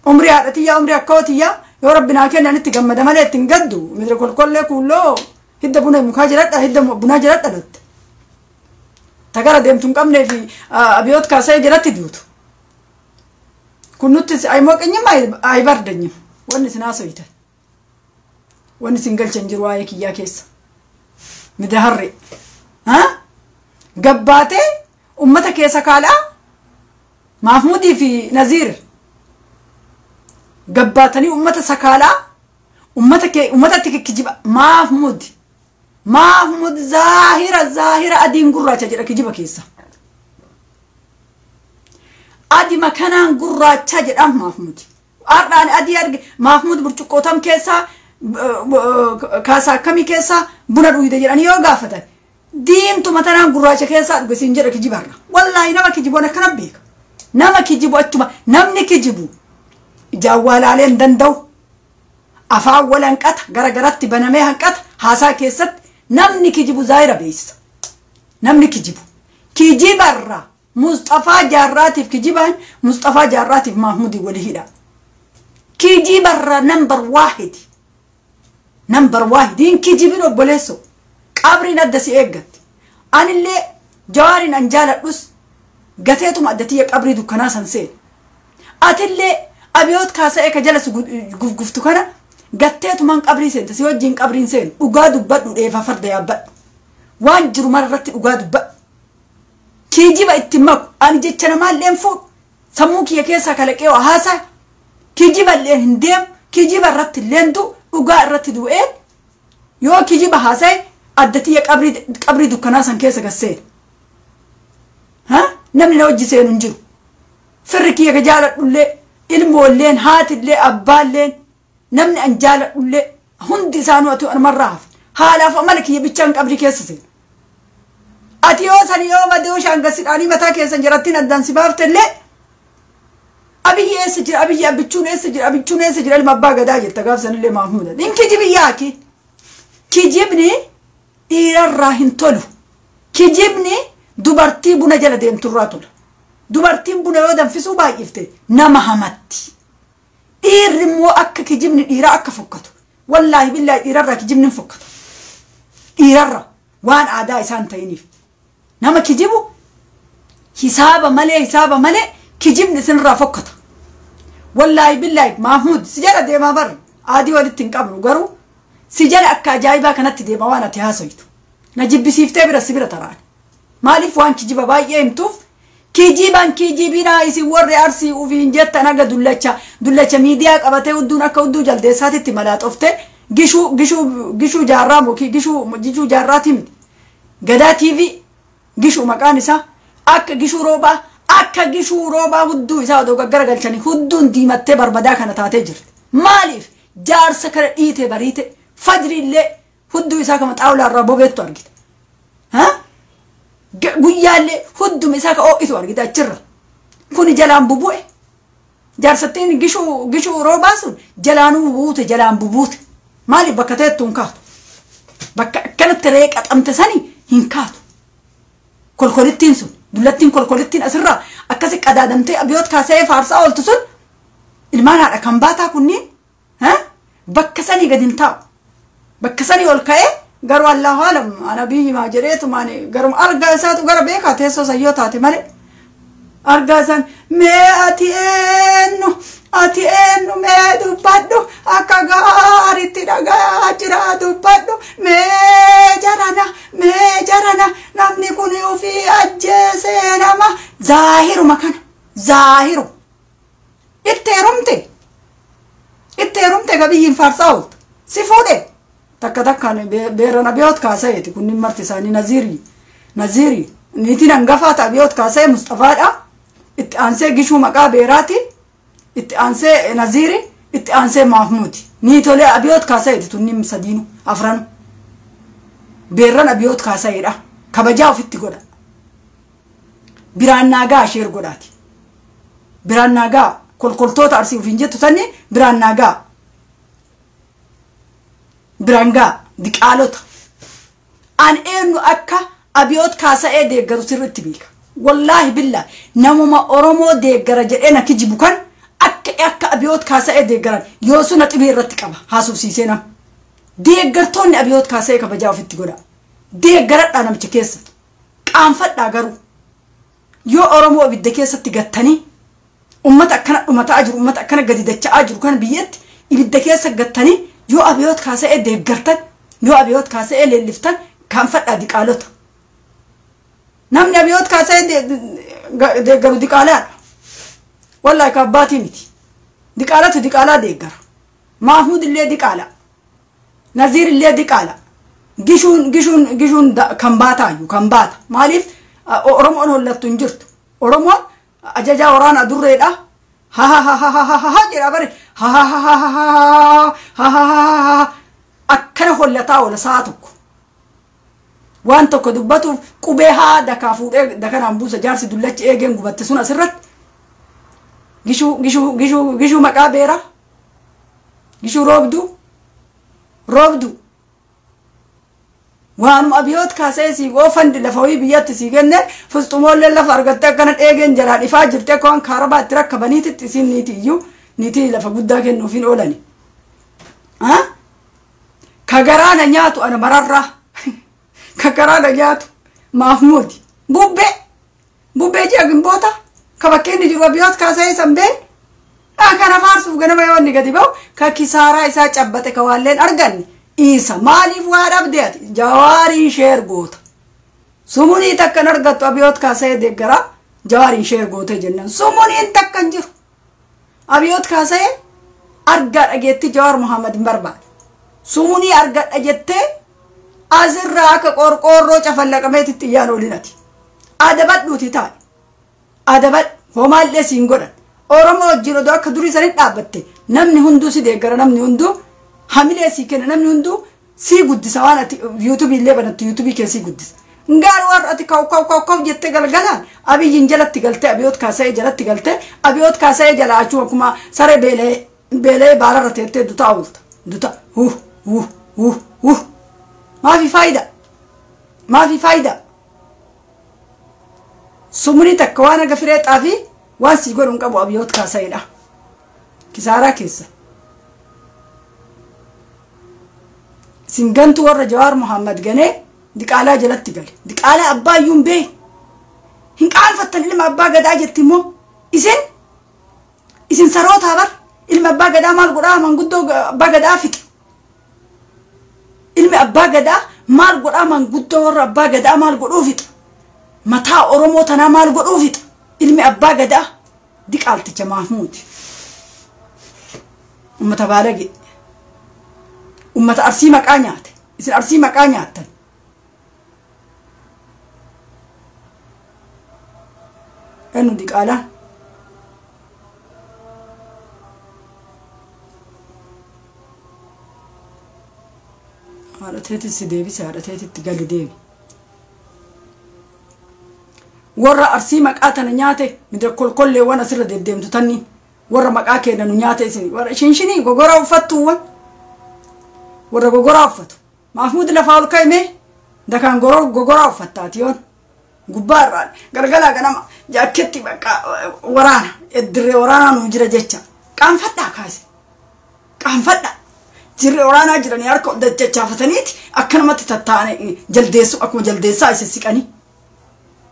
Speaker 1: عمري عادتي عمري أكوتيا يا ربنا كنا نتجمد مالي تنجدو مدري كل كله هدا بنا مكاجرات هدا بنا جرات ألت تقرأ ديم تنكمل في أبيوت كاسة جرات تدوت كنوت أي موك إني ما أي بردني ونس ناسويته ونس إنجل شنجرواي كيا كيس مدري هري ها جباتي أمتك كيسا كالا محمودي في نزير جباتني أمة سكالا أمتك كجيب محمود ظاهرة أدين قرّاچة جرا كجيب كيسا أدي مكانان قرّاچة جرا محمود أران أدي محمود برچقوتام كيسا كاسا كمي كيسا بنا رويدة جرا نيو غافتا دين تو متنان قرّاچة كيسا بسين جرا كجيبارنا والله نما كجيبونا كنبيك نما كجيبو أتما نمني كجيبو جوال علين دندو أفا ولا نقط غرغرت بنمي هنقط حاسا كيست نمني كيجيبو زايرة بيس نمني كيجيب الرا مصطفى جاراتي كيجيبان مصطفى جاراتي محمود وليهدا كيجيب الرا نمبر واحد دين كيجيبينو بوليسو قبري ندسي ايغت ان اللي جوارين انجال الدس غتيتو مدتي قبري دكنا سنسي اتلي أبيوت كاسة إيه كجلس قفتو كنا قتيت من قبري سين تسوي جين قبرين سين وقادوا بدو إيه ففرد يا بد وانجرو مرة وقادوا بد كيجي بقى اتماك أنا جيت أنا مال لين فوق سموك يا كيسا كلك إيه وهاسا كيجي بقى لين هنديم كيجي بقى رت لين دو وقاد رت دو إيه يو كيجي بقى هاسا أدتي يا قبري دو كناسن كيسا كسين ها نمني نوجي سين نجرو فرقي يا كجالة اللي المولين هات اللي أبالين نمني أنجال اللي هندي سانواتو أنا مرة هالا فمالك يبيتشان قبل كيسسين أتيو سنيو بدوش أنقصد أني متى كيسن جراتين الدان سبابت اللي أبي يسجل أبي يبيتشون يسجل المباغة داجل تقاف سن اللي محمودة إن كجيب إياكي كجيبني إيرا الراهن تولو كجيبني دوبارتي بنا جل ديم تراتول دوبارتين بنا يودن في سوبا يفتي نما همتي إيرمو أكا كجبني إيرا أكا فكتو والله بالله إيرا كجبني فكتو إيرا وان أعداء سان تينيف نما كجبو حساب ملي كجبني سنرا فكتو والله بالله محمود سجارة ديما بر عادي ولدتين قبلو قرو سجارة أكا جايبا كانت ديما وانا تهاسويتو نجيب بسيفتي برا سبرا تران مالف وان كجبا باي يمتوف كيجيبنا يسي ورّي أرسي وفين جت أنا قد دلّتش ميديا قبته ودون أكودو جلدة ساتت ملات أفته جيشو جارامو كي جيشو جاراتي مد قدا تيفي جيشو مكانسا جيشو روبا هدو يساعدو قرقل شاني هدون ديمتة بربدا كانت تاتجر مالف جار سكر إيته بريته فجر اللي هدو يساعد متعاول الربو بيتو أرجت ها guyyaale huddum isaa ka oo'itu argita achirra kuni jalaan bubu'e jaarsattiin gishuu roobaa sun jalaanuu bubuute maaliif bakka teettuun kaatu bakka akkanatti reeqa xamte sani hin kaatu kolkolittiin sun dullattiin kolkolittiin asirraa akkasi qadaadamtee abiyoot kaasee faarsaa ooltu sun ilmaan haadha kan baataa kunniin bakka sanii gad hin taa'u bakka sanii ol ka'ee garu Allah alam ana bi ma jireetu mani garum arga isaatu gara beeka teesso sayyotaati male arga san me atiennu me dubbaddu akka gaaritti dhagaa jira dubbaddu me jarana namni kun ofii ajjeese nama zaahiru makana zaahiru itteerumte gabiyyin faarsaa ooltu si fuudhe takka beerana biyoot kaasa'eeti kunnin marti isaanii naziiri niitiin hangafaa ta'a biyoot kaasa'e Mustafaadha itti aansee gishuu maqaa beeraati itti aansee naziiri itti aansee mahmuudi niitolee abiyoot kaasayeeti tunni sadiinu afran beerran abiyoot kaasayeedha kabajaa ofitti godha biraan naagaa sheer godhaati biraan naagaa kolkoltoota arsii ufiin jettu sanni biraan naagaa birangaa diqaalota an eenyu akka abiyoot kaasa'ee deeggaru sirritti beeka wallaahi billaa namuma oromoo deeggara jedhee na kijibu kan akka abiyoot kaasa'ee deeggaran yoo suna xibee irratti qaba haasofsiisee nam deeggartoonni abiyoot kaasa'ee kabajaa ofitti godha deeggaradhaa namicha keessa qaanfadhaa garuu yoo oromoo ibidda keessatti gattanii ummata akkana dhumataa jiru ummata akkana gadi dacha'aa jiru kan biyyatti ibidda keessa gattanii yoo abiyoot kaasa'ee deeggartan yoo abiyoot kaasa'ee leelliftan qaanfadhaa diqaalota namni abiyoot kaasa'ee deeggaru diqaalaadha wallahi ka abbaatii miti diqaalatu diqaalaa deeggara mahmud illee diqaala naziir illee diqaala gishuun kan baataayyuu kan baata maaliif oromoon hollattu hin jirtu oromoon ajajaa waraana durreedha ha ha ha ha ha ha jedha bare ha ha ha ha ha akkana hollataa oola sa'a tokko waan tokko dubbatuuf qubee haa dakaa fuudhee dakanaan buusa jaarsi dullachi eegeen gubatte sun asirratti gishuu maqaa beera gishuu roobdu waanuma abiyoot kaasee sii oofan lafa wayii biyyatti sii kenne fusxumoollee lafa argatte akkana dheegeen jalaa dhifaa jirte akka waan kaarabaatti rakkabaniititti isiin niiti iyyuu niitii lafa guddaa kennuufiin oolani ka garaana nyaatu ana mararraa ka garaana nyaatu mahmuudi bubbee ji'a gimboota ka bakkeenni jiru abiyoot kaasee sambeen kana faarsuuf ganama yoonni gadi ba'u ka kisaaraa isaa cabbate ka waalleen arganne isa maaliif waa dhabde ati jawaarii sheer goota sumunii takkan argattu abiyoot kaasee deeggara jawaarii sheer goote jennan sumuniin takkan jiru abiyoot kaasee argaa dhageetti jawaar muhammad hin barbaade sumunii argadha jettee asirraa akka qorqoorroo cafallaqameetitti iyyaan oolinati adabadhuuti taa'e adabadhu homaallee siin godhan oromoo wajjin odoo akka durii sanitti dhaabbatte namni hunduu si deeggara namni hunduu hamilee sii kenna namni hunduu sii guddisa waan ati yuutubii illee banattu yuutubii kee sii guddisa ngaan waan ati kaw jettee galgalaan abiyyiin jalatti galtee abiyoot kaasa'ee jalatti galtee abiyoot kaasa'ee jalaa achuu akkuma saree beelee baararra teettee dutaa oolta duta maafi faayida sumunii takka waan aga firee xaafii waan sii godhuun qabu abiyoot kaasa'eedha kisaaraa keessa singantu warra jawaar muhammad ganee diqaalaa jalatti gale diqaalaa abbaayyuun bee hin qaanfattan ilma abbaa gadaa jetti immoo isin sarootaa bar ilma abbaa gadaa maal godhaa manguddoo abbaa gadaa fixa ilmi abbaa gadaa maal godhaa manguddoo warra abbaa gadaa maal godhuu fixa mataa oromoo tanaa maal godhuu fixa ilmi abbaa gadaa diqaalticha mahmuudi ummata baalage ummata arsii maqaa nyaate isin arsii maqaa nyaattan enu diqaalaan haadha teetitti deebise haadha teetitti gali deemi warra arsii maqaa tana nyaate midra kolkolleewwan asirra deddeemtu tanni warra maqaa kennanu nyaate isin warra shinshinii gogoraa uffattuuwwan warra gogoraa uffatu mahmuud lafaa ol ka'ime dakaan gogoraa uffattaati yoon gubbaa irraan galgalaa ganama jaaketti bakka waraana eddirree waraanaa nu jira jecha qaanfadhaa kaase qaanfadhaa jirree waraanaa jiranii harka dachachaafataniiti akkanumatti tattaa'anii jaldeessu akkuma jaldeessaa isa siqanii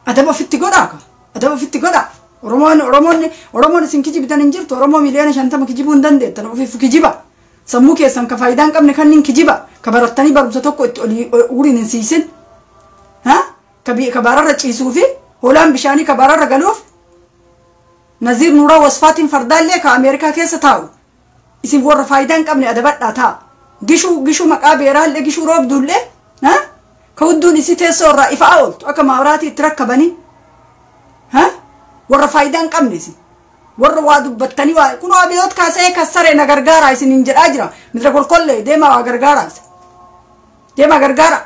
Speaker 1: adaba ofitti godhaa ka adaba ofitti godhaa oromoon isin kijibitan hin jirtu oromoo miliyoona 50 kijibuu hin dandeettan ofiif kijiba sammuu keessan ka faayidaa hin qabne kanneen kijiba ka barattanii barumsa tokko itti uriin hin siisin ka baararra ciisuu fi hoolaan bishaanii ka baararra galuuf naziir nuuraa wasfaatiin fardaallee ka ameerikaa keessa taa'u isin warra faayidaa hin qabne adabadhaa ta'a gishuu maqaa beeraallee gishuu roobdullee ka hudduun isii teessoo irraa ifaa ooltu akka maabiraatii itti rakkabanii warra faayidaan qabnes warra waa dubbattanii waa kun abiyoot kaasee kasaree na gargaara isinin jedhaa jira mitra kolkolle deema waa gargaaraas deema gargaara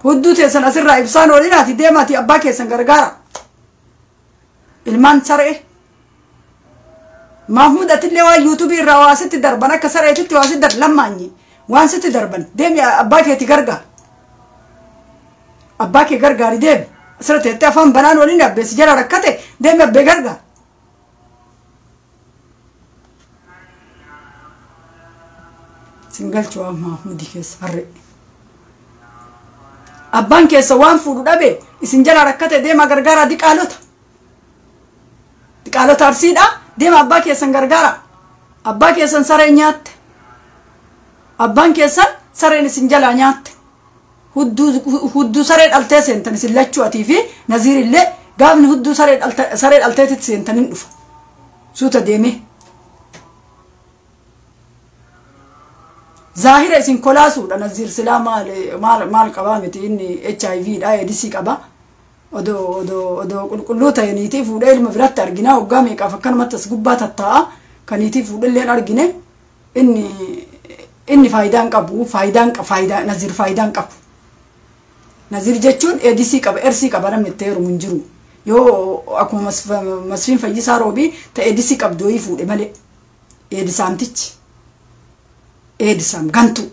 Speaker 1: hudduu teessan asirraa ibsaan olinaati deemaati abbaa keessan gargaara ilmaan saree Mahmud atillee waa YouTube irraa waa sitti darban akka sareetitti waa sitti lammaanyi waan sitti darban deemi abbaa keeti gargaara abbaa kee gargaari deemi asirratti afaan banaan waliin abbeessi jala rakkate deemi abbee gargaara singalchuu Mahmudi keessa harree abbaan keessa waan fuudhu dhabe isin jala rakkate deema gargaara diqaalota arsiidha deema abbaa keessan gargaara abbaa keessan saree nyaatte abbaan keessan sareen isin jala nyaatte hudduu saree dhaltee seentan isin lachuu atii fi naziirillee gaafni hudduu saree dhalteetitti seentanin dhufa suuta deeme zahira isin kolaasuudha naziir silaa maal qabaa miti inni HIV dha edisi qaba odo qulqulluu ta'aniitii fuudhee ilma biratti argina hoggaa meeqaaf akkanumatti as gubbaa tattaa'a kaniitii fuudhilleen argine inni faayidaan qabu faayidaa naziir faayidaan qabu naziir jechuun edisi qaba ersii qaba namni itti heerumu hin jiru yoo akkuma masfiin fayyisaa roobii ta edisi qabdooyii fuudhe malee edisaamtichi edisam gantu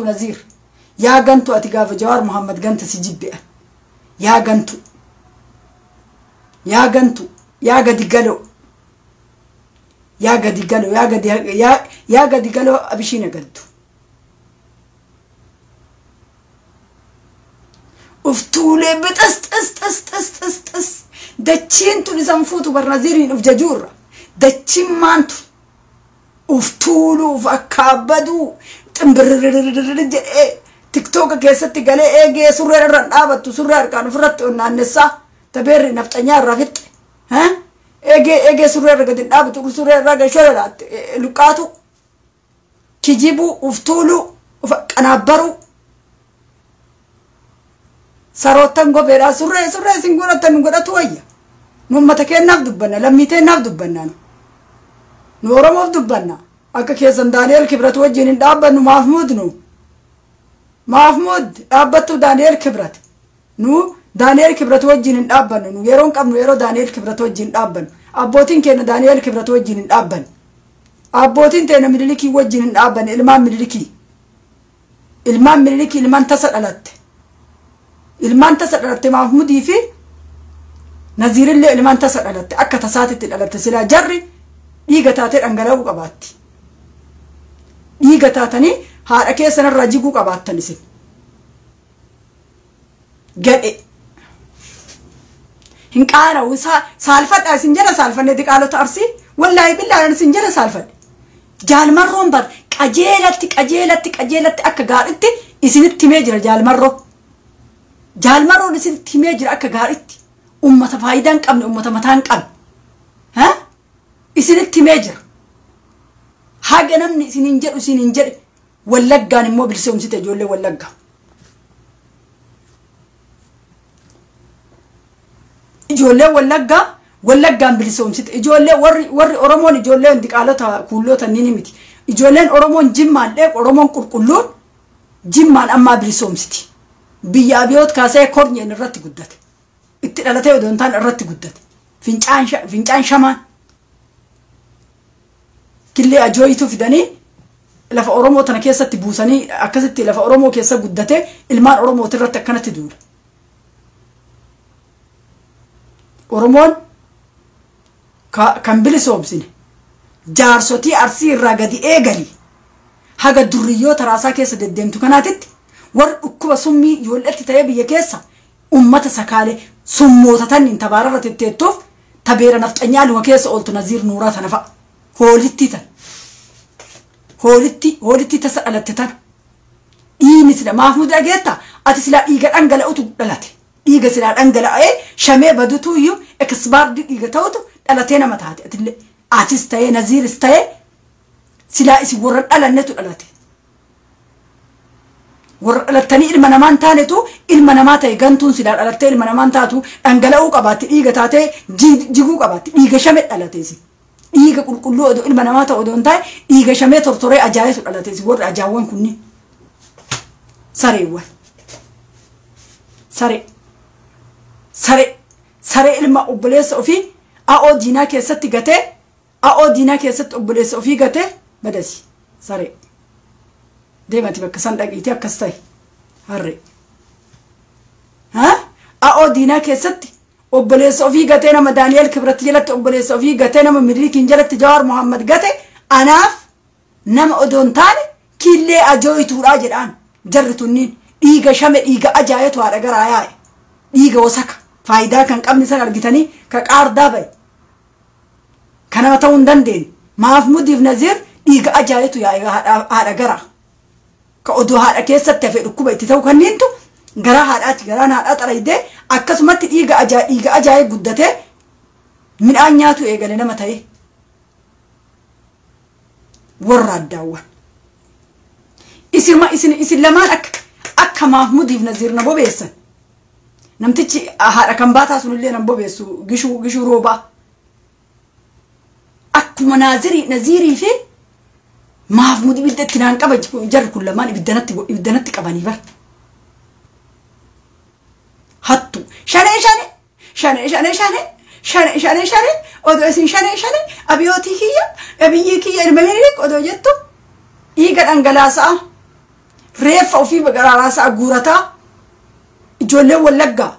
Speaker 1: naziir yaa gantu ati gaafa Jawaar Muhammad ganta si jibbe yaa gantu yaa gadi galo abishiina gaddu uftuulee bixas dachiin tun isan fuutu bar naziiriin uf jajuurra dachiin maantu uftuuluuf akkaabaduu ximbirrirrirrirrir jedhee tiktoka keessatti galee eegee surree irra dhaabattu surree harkaan ofirratti onnaannessaa tabeerri nafxanyaa irraa fixxe eegee surree irra gadi dhaabatu surree irraa gashoo laatte luqaatu kijibuu uftuuluu qanaabbaruu sarootan gobeedhaa surree isin godhatan nu godhatu wayya nu ummata keennaaf dubbanna lammii teennaaf dubbanna nu oromoof dubbanna akka keessan Daani'el Kibrat wajjin hin dhaabbannu Mahmud dhaabbattu Daani'el Kibrat nu Daani'el Kibrat wajjin hin dhaabbannu nu yeroon qabnu yeroo Daani'el Kibrat wajjin dhaabbannu abbootiin keenya Daani'el Kibrat wajjin hin dhaabbannu abbootiin teenya Minilikii wajjin hin dhaabbanne ilmaan Minilikii ilmaan tasa dhalatte Mahmudii fi Naziirillee ilmaan tasa dhalatte akka tasaatitti dhalatte silaa jarri dhiiga taatee dhangala'uu qabaatti dhiiga taatanii haadha keessan irraa jiguu qabaattan isin gadhe hin qaana'u saalfadha isin jala saalfanne diqaalota arsii wallaahi billaahi isin jala saalfadhe jaalmarroon bar qajeelatti akka gaariitti isinitti himee jira jaalmarroon isinitti himee jira akka gaariitti ummata faayidaan qabne ummata mataan qabne isinitti himee jira haga namni isinin jedhe wallaggaan immoo bilisoomsite ijoollee wallaggaa ijoollee wallaggaan bilisoomsite ijoollee warri oromoon ijoolleen diqaalota kuulloota nini miti ijoolleen oromoon jimmaan oromoon qulqulluun jimmaan ammaa bilisoomsiti biyya abiyoot kaasee kornyeen irratti guddate itti dhalatee odoontaan irratti guddate fincaan shamaan killee ajooyitu fidanii lafa oromoo tana keessatti buusanii akkasitti lafa oromoo keessa guddate ilmaan oromoo irratti akkanatti duula oromoon kan bilisoomsine jaarsotii arsii irraa gadi eegali haga durriyyoota raasaa keessa deddeemtu kanaatitti warri dhukkuba summii ijoolletti ta'ee biyya keessa ummata sakaalee summootataan hin tabaararra tetteettuuf tabeera nafxanyaa luma keessa ooltu Naziir Nuuraa tana fa'a hoolitti tasa dhalatte tan dhiini sila Mahmud dhageetta ati silaa dhiiga dhangala'utu dhalate dhiiga silaa dhangala'ee shamee badutu iyyuu eksbaardi dhiiga ta'utu dhalatee nama taate atis ta'ee Naziiris ta'ee silaa isin warra dhalannetu dhalate warralatanii ilma namaan taanetu ilma namaa ta'e gantuun silaa dhalattee ilma namaan taatu dhangala'uu qabaatti dhiiga taatee jiguu qabaatti dhiiga shame dhalateesi dhiiga qulqulluu odoo ilma namaa ta'u odoon taa'e dhiiga shamee tortoree ajaa'isu dhalateesi warri ajaawwan kunniin sareewwan saree ilma obboleessa ofii a'oo diinaa keessatti gatee a'oo diinaa keessatti obboleessa ofii gatee badasi saree deemati bakka san dhaqiitii akkas ta'e harree a'oo diinaa keessatti obboleessa ofii gatee nama Daani'eel Kibratti jalatti obboleessa ofii gatee nama Midriikiin jalatti Jawaar Muhammad gate anaaf nama odoon taane killee ajooyituudhaa jedhaan jarri tunniin dhiiga shame dhiiga ajaayetu haadha garaa yaa'e dhiiga wasaka faayidaa kan qabni san argitanii ka qaardaa ba'e kanama ta'uu hin dandeenye Mahmuudiif Naziir dhiiga ajaayetu yaa'e haadha garaa ka odoo haadha keessatti hafe dhukkuba itti ta'u kanniintu garaa haadhaati garaan haadhaa xaraydee akkasumatti dhiiga ajaa'ee guddatee midhaan nyaatu eegale nama ta'e warra addaawwan isin lamaan akka Mahmuudiif Naziir na bobeessan namtichi haadha kan baataa sunillee nan bobeessu gishuu roobaa akkuma Naziirii fi Mahmuud ibidda itti naan qaba jarri kun lamaan ibiddanatti qabanii bar hattu shane odoo isin shane abiyootii kiyya ilma Minilik odoo jettu dhiiga dhangalaasaa reeffa ofii gararaasaa guurataa ijoolleen Wallaggaa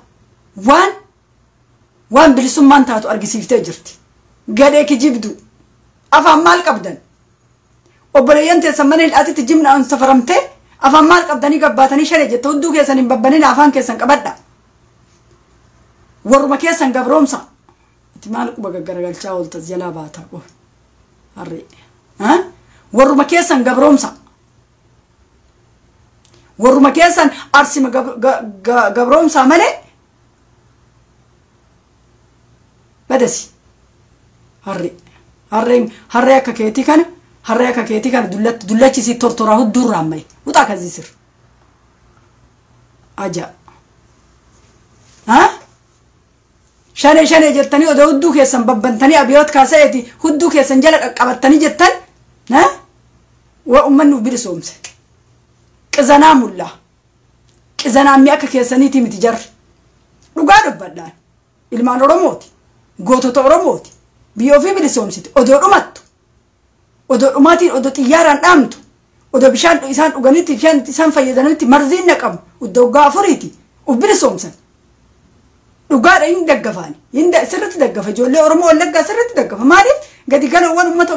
Speaker 1: waan bilisummaan taatu argisiiftee jirti gadee kijibdu afaan maal qabdan obboleeyyan teessan mana hidhaatitti jimnaan safaramtee afaan maal qabdanii gabbaatanii shane jette hudduu keessan hin babbanin afaan keessan qabadha warruma keessan gabroomsa ati maal quba gaggaragalchaa ooltas jalaa baataa qof harree warruma keessan gabroomsa warruma keessan arsima gabroomsaa malee badasi harree akka keetii kana harree akka keetii kana dullachisii tortoraa hudduurraa ammaye utaa kazisir aja shane jettanii odoo hudduu keessan babbantanii abiyoot kaasa'eeti hudduu keessan jala qaqqabattanii jettan waa ummanni bilisoomse qizanaa mullaa qizanaa mi akka keessaniitii miti jarri dhugaa dubbadhaan ilmaan Oromooti gootota Oromooti biyya ofii bilisoomsite odoo dhumattu odoo dhumaatiin odoo xiyyaaraan dhaamtu odoo bishaan isaan dhuganitti bishaan isaan fayyadanitti marziin naqamu odoo waggaa afuriiti uf bilisoomsan dhugaadha hin daggafaani sirritti daggafa ijoollee Oromoo Wallaggaa sirritti daggafa maaliif gadi galawwan uummata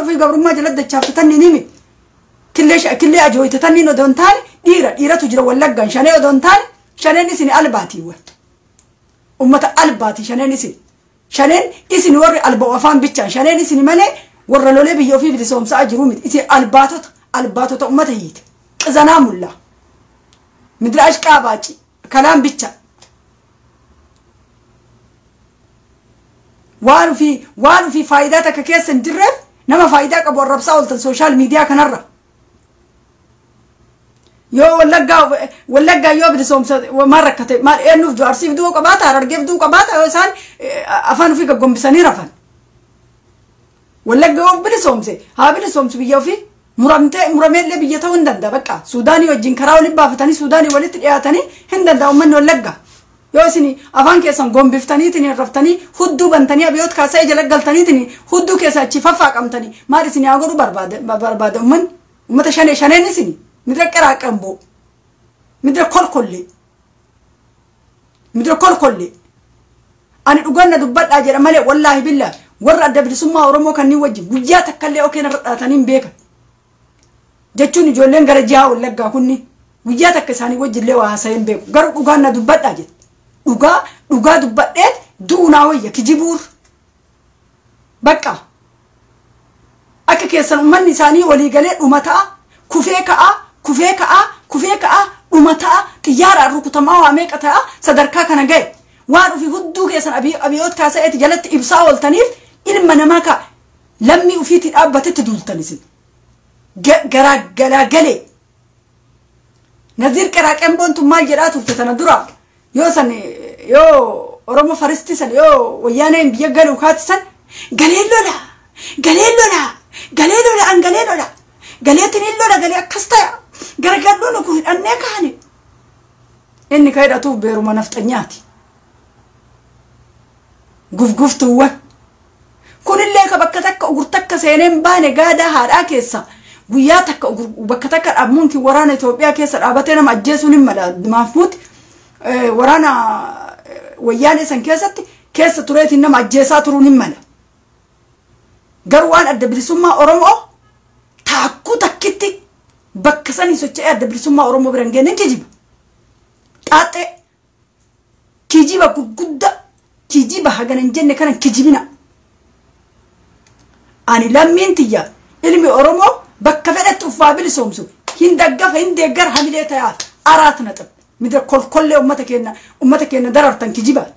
Speaker 1: ofii gabrummaa jala dachaafatan ni miti killee ajooytatan ni odoon taane dhiiratu jira Wallaggaan shanee odoon taane shaneen isin albaatiiwwan ummata albaati shaneen isin warri alba'u afaan bichaan shaneen isin malee warra lolee biyya ofii bilisoomsaa jiru miti isin albaatota ummata hiite qizanaa mullaa midraash qaabaaci kalaan bicha waan fi faayidaa takka keessa hin jirreef nama faayidaa qabu arrabsaa ooltan sooshaal miidiyaa kanarra yoo Wallaggaa yoo bilisoomsa maal rakkate maal eenyuuf jaarsiif du'uu qabaata harargeef du'uu qabaata yoo isaan afaan ofii gaggombisanii rafan Wallaggaa yoo bilisoomse haa bilisoomsu biyya ofii murameellee biyya ta'uu hin danda'a bakka Suudaanii wajjin karaa waliin baafatanii Suudaanii walitti dhiyaatanii hin danda'a uummanni Wallaggaa yoo isin afaan keessan gombiftaniitiin raftanii hudduu bantanii abiyoot kaasa'ee jala galtaniitiin hudduu keessa achi faffaaqamtanii maal isin haa godhu barbaada uummata shaneen isin midra qiraaqamboo midra kolkollee ani dhuganna dubbadhaa jedha malee wallaahi billaa warra adda bilisummaa Oromoo kanneen wajjin guyyaa takkallee okeen irra dhaatanii hin beekan jechuun ijoolleen gara jihaa Wallaggaa kunni guyyaa takka isaanii wajjillee waa haasa'een beeku garuu dhugaanna dubbadhaa jedha dhugaa dubbadheet duunaa wayya kijibuur bakka akka keessan ummanni isaanii walii galee dhumataa kufee ka'aa dhumataa xiyyaaraan rukutamaa waa meeqa ta'a sadarkaa kana ga'e waan ofii hudduu keessan abiyoot kaasa'eeti jalatti ibsaa ooltaniif ilma namaa ka lammii ufiitii dhaabbatetti duultan isin galagalee Nazir Karaken Bon to Malgeratu Tanadura. Yosan, yo, Oromo Faristisan, yo, Wayane and Biagalu Hatsan, Galelola, Galelola, Galelola and Galelola, Galetinillola, Galea Castaya, Garagadono and Nekani. Any Kaida to Beruman of Tanyati. Guf to what? Kunileka Bakataka Urtaka Senem Bane Gada had Akesa. Guyataka Bakataka Amunki Warana to Biakes Abatena Majesunim Mahmud Warana Wayanis and Kesati, Kesa Turetina Majesa Turunimana. Garwan at the Brisuma Oromo Takuta Kitty Bakasani Soche at the Brisuma Oromo Brangen Kijib Tate Kijiba Kukuda Kijiba Hagan and Jenekan Kijibina Ani Lamintia Ilmi Oromo Bakkavet of Fabil Somsu Hindagaf Hindegar Hamileta Aratnata Midra Kolle Umatakena Daratan Kijiba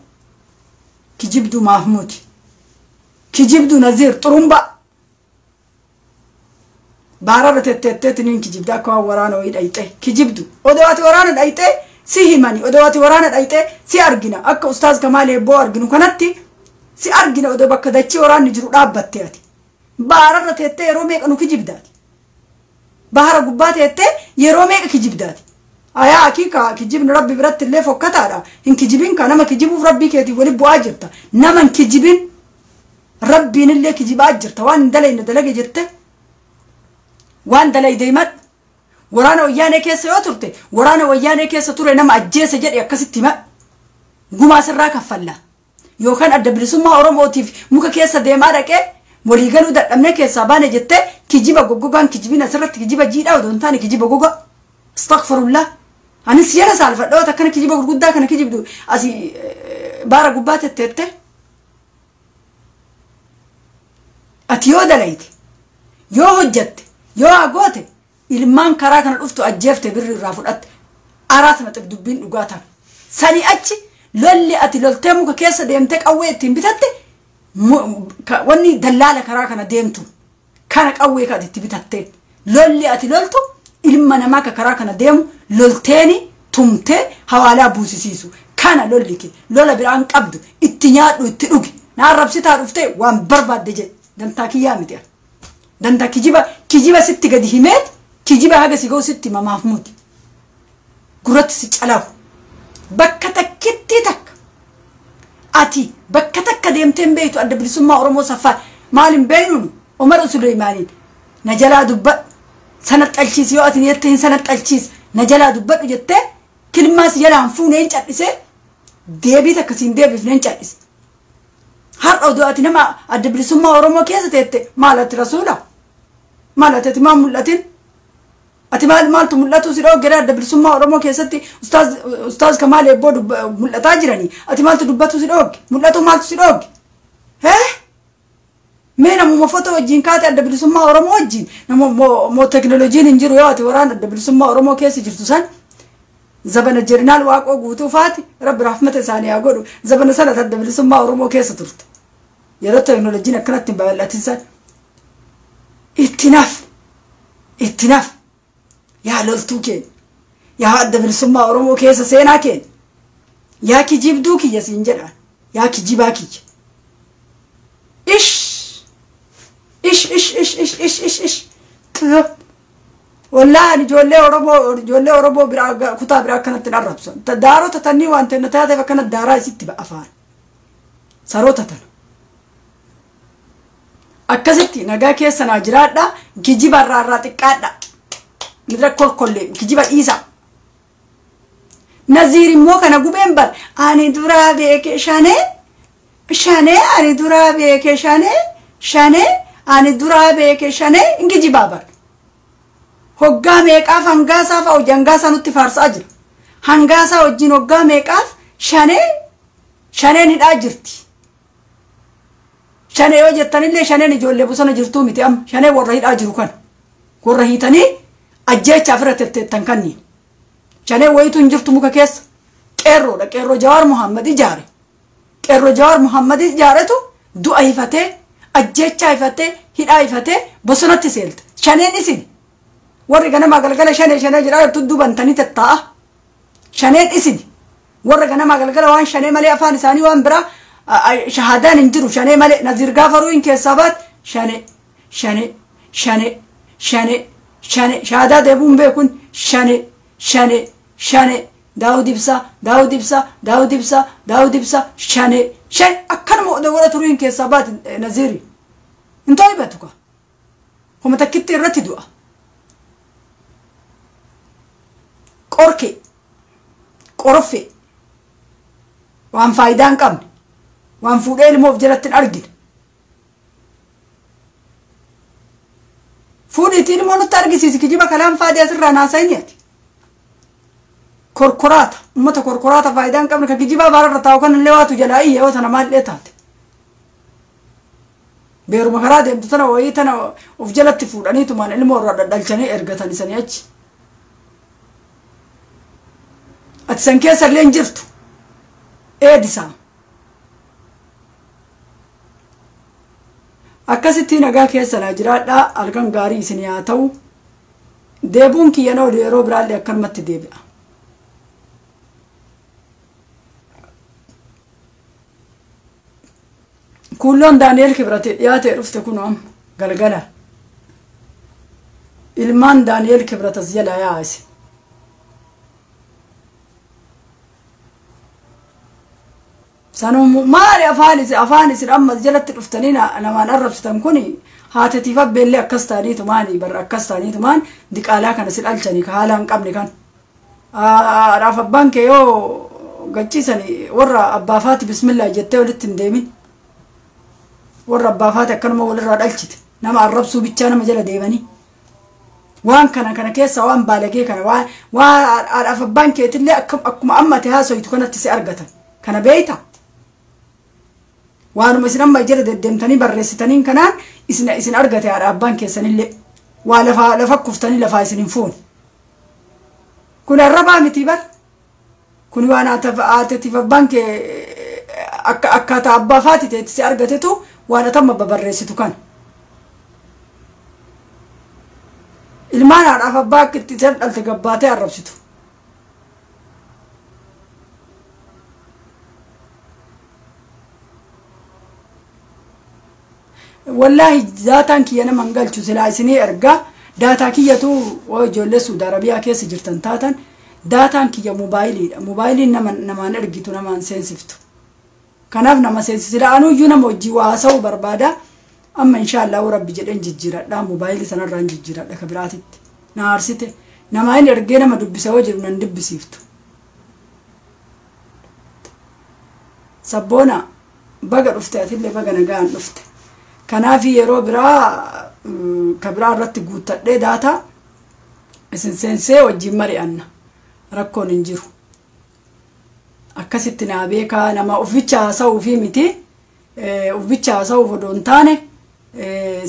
Speaker 1: Kijibdu Mahmud Kijibdu Nazir Turumba Bara Tetin Kijibda Warano Ite Kijibdu Odawati Warana Ite Si Himani Odawati Warana Ite Si Argina Akka Ustaz Kamale Borgin Kanati Si Argina Odabakadachi Orani Jurabatiati Bara Tete Rome and Kijibdat Bahara Gubatete Yerome Kijibdat Aya Kika Kijib Rabbi Brat Lefo Katara in Kijibin Kanama Kijibu Rabbi Keti Wili Buajirta Naman Kijibin Rabbi Nille Kijibajirta one delay in the delegate one delay they met Warano Yaneke Soturte Warano Yaneke Soture Nama Jesse Jet Yakasitima Gumas Raka Falla Yohan at the Brisuma Oromotive Muka Kesa de Marake Morigalu that Amneke Sabane Jete Kijiba Gogogan Kijibina Sarat Kijiba Jida don't tani Kijiba Goga Astaghfirullah and Sierra Salva Dota can Kijiba Gudak and Kijibu as he Baragubate Tete at Yodalate Yo jet Yo agote Ilman Karakan Ufto a Jeff the Birri Rafut at Aratmat of Dubin Ugata Sani Achi Lolly at Loltemuka Kesa dem take away Timbitate Wani Dalala Karakana Demtu Kanak awake at the Tibitate Lolly at Lolto Ilmanamaka Karakana Dem Lolteni Tumte Hawala Busisisu Kana Loliki Lola Biran Abdu Itinyat with Tirugi Narabsita Ufte one barba digit than Takiyamiter than Kijiba Sittiga Himet Kijiba Hagasigo Sitti Mahmud Gurat Sich Alaw Bakata Kittitak Ati Bakataka dem Tembe to at the Brisuma Oromo Safa Malim Benun Omar Suleimani Najala Dubba Sanat Alchis Yo Atin Sanat Alchis Najala Dubba Jette Kilmas Yalan Fu Nature is a Debita Casin David Nature Har Odo Atinama at the Brisuma Oromo Kesate Malat Rasula Malatet Mamulatin Atimal Maltu Mulatu Siro Gerard the Brisuma Oromo Kesati Ustaz Kamale Board Mulatajirani Atimal to Batu Sirog Mulatu Maltu Sirog Eh? Mena Mofoto Jinkata at the Brisuma Oromo Jin more technology in Jiruat Oran at the Brisuma Oromo Kesi Jirtusan Zabana Journal Wak or Gutu Fati Rab Rahmatasani Agodu Zabana Salat at the Brisuma Oromo Kesaturt Yellow technology a connecting by Latin It's enough Ya lol tuken Ya had the Brisuma Oromo Kesa Senaken Ya Kijib Duki yes in Jera Ya Kijibaki Ish والله جولي وربو براغ كتاب براغ كانت العربس تدارو تتني وانت نتاتا فكانت دارا ست بقى فان سارو تتن أكزتي نجا كيس ناجرات دا كجيب الرارات كادا ندرك كل كجيب إيسا نزيري مو كان أقوم بر أني دورا بيك شانه أني دورا بيك شانه أني دورا بيك شانه إنك جبابر هوجا ميكاف هنجاسا فأو جنجاسا نتفارس أجر هنجاسا وجين هوجا ميكاف شانه نتأجرتي شانه يوجد تاني شانه نجول لبوسنا جرتو متي أم شانه ورهيد أجرو كان ورهيد تاني أجي شافرة تتنكني شانه ويتو نجرتو مكاكيس كيرو جوار محمد جاري كيرو جوار محمد جاري تو دو أيفته أجي شايفته هيد أيفته بوسنا تسيلت شانه نسين warri ganama galgala shanee jira tuddubantanii tattaa shaneen isin warra ganama galgala waan shanee malee afaan isaanii waan bira shahadaan hin jiru shanee malee nazir gaafaruu hin keessaa baat shanee shahadaa deebuun beekun shanee daawud ibsa shanee akkanuma odoo turuu hin keessaa baat naziri hin to'ibatu ka kuma takkitti irratti du'a qorke qoroffe waan faayidaan qabne waan fuudhee ilmoof jalatti hin argine fuudhiitiin immoo nutti argisiisi kijiba kalaan faadii asirraa naasayneeti korkoraata ummata korkoraata faayidaan qabne ka kijibaa baararra taa'u kan illee waatu jalaa iyyee yoo tana maallee taate beeruma karaa deemtu tana wayii tana of jalatti fuudhaniitumaan ilmoo irraa dhadhalchanii ergatan isanii achi ati san keessa illee hin jirtu eedisaa akkasitti nagaa keessa naa jiraadhaa halkan gaarii isin haa ta'u deebuun kiyyanoo yeroo biraallee akkanumatti deebi'a kuulloon daani'el kibratee dhiyaatee dhufte kun amma galgala ilmaan daani'el kibratas jala yaa'ise sanuu maali afaan isin ammas jalatti dhuftanii namaan arrabsitan kun haatatiif abbeellee akkas ta'aniitu maani barra akkas ta'aniitu maan diqaalaa kana si dhalchanii ka haala hin qabne kan haadhaaf abbaan kee yoo gachiisanii warra abbaafaati bismillah jettee walitti hin deemin warra abbaafaati akkanuma walirraa dhalchite nama arrabsuu bichaa nama jala deemanii waan kana keessa waan baalagee kana waan haadhaaf abbaan keetillee akkuma ammate haasoyitu kanatti si argatan kana beeyta waanuma isin amma jala deddeemtanii barreessitaniin kanaan isin argate haadha abbaan keessanillee waa lafa kuftanii lafaa isin hin fuune kun arrabaa miti bar kun waan haatatiif abbaan kee akkaataa abbaafaati ta'etti si argatetu waan atamma barreessitu kan ilmaan haadhaaf abbaa akka itti isin dhalte gabbaatee arrabsitu wallahi daataan kiyya nama hin galchu silaa isinii ergaa daataa kiyyatu ijoollee Suudi Arabiyaa keessa jirtan taatan daataan kiyya moobaayiliidha moobaayiliin namaan ergitu namaan seensiftu kanaaf nama seensisila anuyyuu nama hojii waa haasa'uu barbaada amma inshaallah rabbi jedhen jijjiiradha moobaayilii sanarraan jijjiiradha ka biraatitti na aarsite nama hin ergee nama dubbisa hoo jiru nan dubbisiiftu sabboona baga dhufte atillee baga nagaan dhufte kanaaf yeroo biraa ka biraa irratti guuttadhee daataa isin seensee wajjin mari'anna rakkoon hin jiru akkasitti naa beekaa nama uficha haasa'uu fi miti uficha haasa'uuf odoo hin taane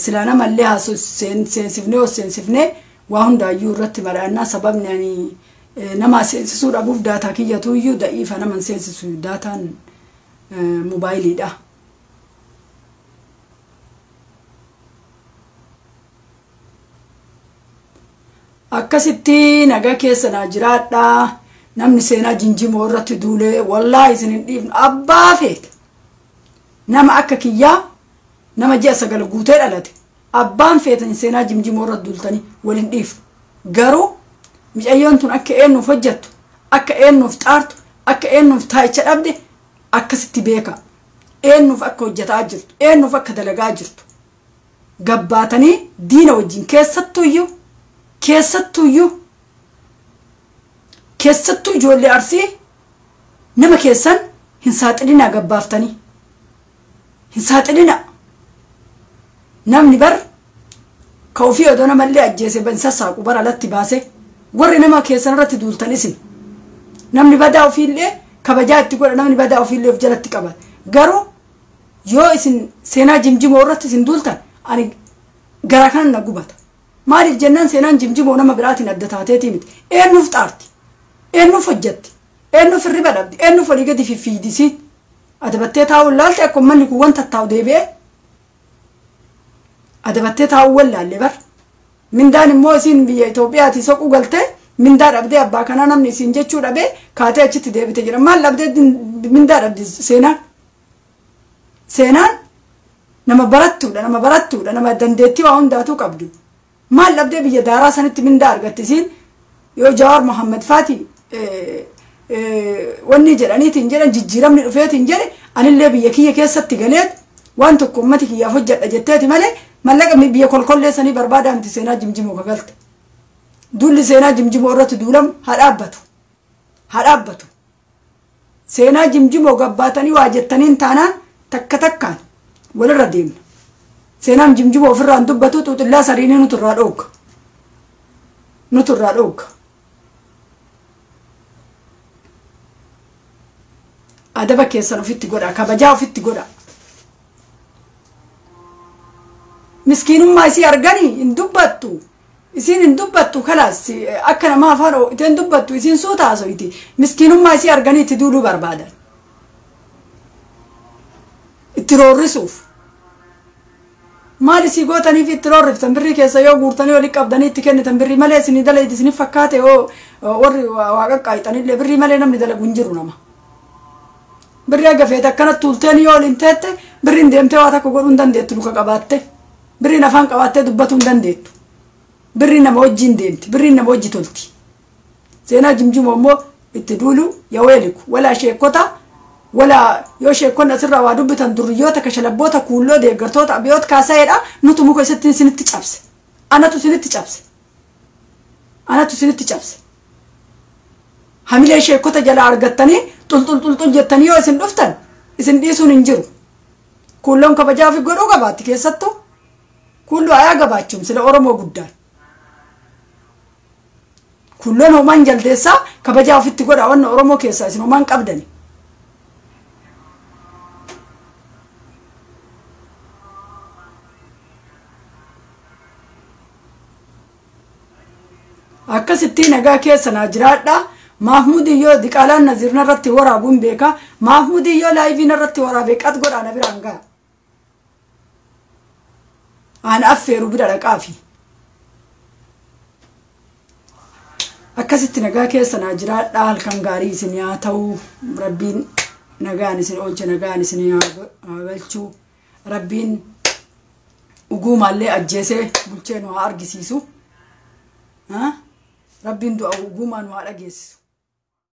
Speaker 1: sila namallee seensifnee waa hundaayyuu irratti mari'annaa sababni ani nama seensisuu dhabuuf daataa kiyyatu iyyuu da'iifa naman seensisu daataan moobaayiliidha akkasitti nagaa keessa naa jiraadhaa namni seenaa jinjimoo irratti duulee wallaahi isin hin dhiifne abbaa feete nama akka kiyyaa nama ji'a 9 guutee dhalate abbaan feetan seenaa jinjimoo irratti duultanii waliin dhiifne garuu micayyoon tun akka eennuuf hojjettu akka eennuuf xaartu akka eennuuf taayicha dhabde akkasitti beeka eennuuf akka hojjetaa jirtu eennuuf akka dalagaa jirtu gabbaatanii diina wajjin keessattuu ijoollee arsii nama keessan hin saaxilinaa gabbaaftanii hin saaxilina namni bar ka ofii odoo namallee ajjeese ban sassaaqu bar alatti baase warri nama keessan irratti duultan isin namni badaa ofiillee kabajaa itti godha namni badaa ofiillee of jalatti qaba garuu yoo isin seenaa jimjimoo irratti isin duultan ani garaa kana na gubata maaliif jennaan seenaan jimjimoo nama biraatiin adda taateetii miti eennuuf xaarti eennuuf hojjetti eennuuf hirriba dhabdi eennuuf walii gadi fiffiidisii adabattee taa'uun laalte akkuma manni kun wanta taa'u deebi'ee adabattee taa'uun wallaalle bar mindaan immoo isin biyya Itoophiyaati soqu galte mindaa dhabdee abbaa kana namni isin jechuu dhabe kaatee achitti deebite jira maal dhabdee mindaa dhabdi seenaan nama barattuudha nama dandeettii waa hundaatu qabdu maal dhabdee biyya daaraa sanitti mindaa argatte isin yoo Jawaar Mohammed Faati wanni jedhaniitiin jedhan jijjiiramni dhufeetiin jedhe anillee biyya kiyya keessatti galeet waan tokko ummati kiyyaaf hojjedha jetteeti malee mallaqa biyya kolkollee sanii barbaadaa miti seenaa jimjimoo kagalte dulli seenaa jimjimoo irratti duulamu haa dhaabbatu seenaa jimjimoo gabbaatanii waa jettaniin taanaan takka takkaan walirra deemna seenaan jimjimoo ofirraan dubbatu xuuxillaa sariinii nuturraa dhoogga adaba keessan ofitti godha kabajaa ofitti godha miskiinummaa isii arganii hin dubbattu isin hin dubbattu kalaas akka namaa afaan iteen dubbattu isin suuta haasofti miskiinummaa isii arganii itti duuluu barbaadan itti roorrisuuf maal isii gootaniif itti roorriftan birrii keessa yoo guurtanii oli qabdanii itti kennitan birrii malee isinii dalayti isinii fakkaate warri waa qaqqaayxanillee birrii malee namni dalagu hin jiru nama birrii agafeet akkanatti tuulteen yoo olin teette birriin deemtee waa takka godhuu hin dandeettu luka qabaatte birriin afaan qabaattee dubbatuu hin dandeettu birriin nama wajjiin deemti birriin nama wajji tolti seenaa jimjimoo immoo itti duulu yaa weeliku walaa sheekota walaa yoo sheekonni asirraa waa dubbitan durriyoota kashalabboota kuulloo deeggartoota abiyoota kaasaa'eedha nutu muka isinitti cabse anatu isinitti cabse hamilee sheekota jalaa argattanii xulxul jettanii yoo isin dhuftan isin dhiisuun hin jiru kuulloon kabajaa fi godhuu qabaatti keessattuu kuulloo ayaa gabaachuun sila Oromoo guddaan kuulloon homaan jaldeessaa kabajaa ofitti godha wanna Oromoo keessaa isin homaan qabdani akkasitti nagaa keessa naa jiraadha Mahmudi yoo diqaalaan Nazirna irratti waraabuun beeka Mahmudi yoo laayiviin irratti waraabee qat godhaa na biraan ga'a aan affeeru bira dhaqaafi akkasitti nagaa keessa naa jiraadha halkan gaarii isin haa ta'u rabbiin nagaan isin oolche nagaan isin haa galchu rabbiin uguumaallee ajjeesee bulchee nu haa argisiisu rabbiin du'a uguumaa nu haa dhageessisu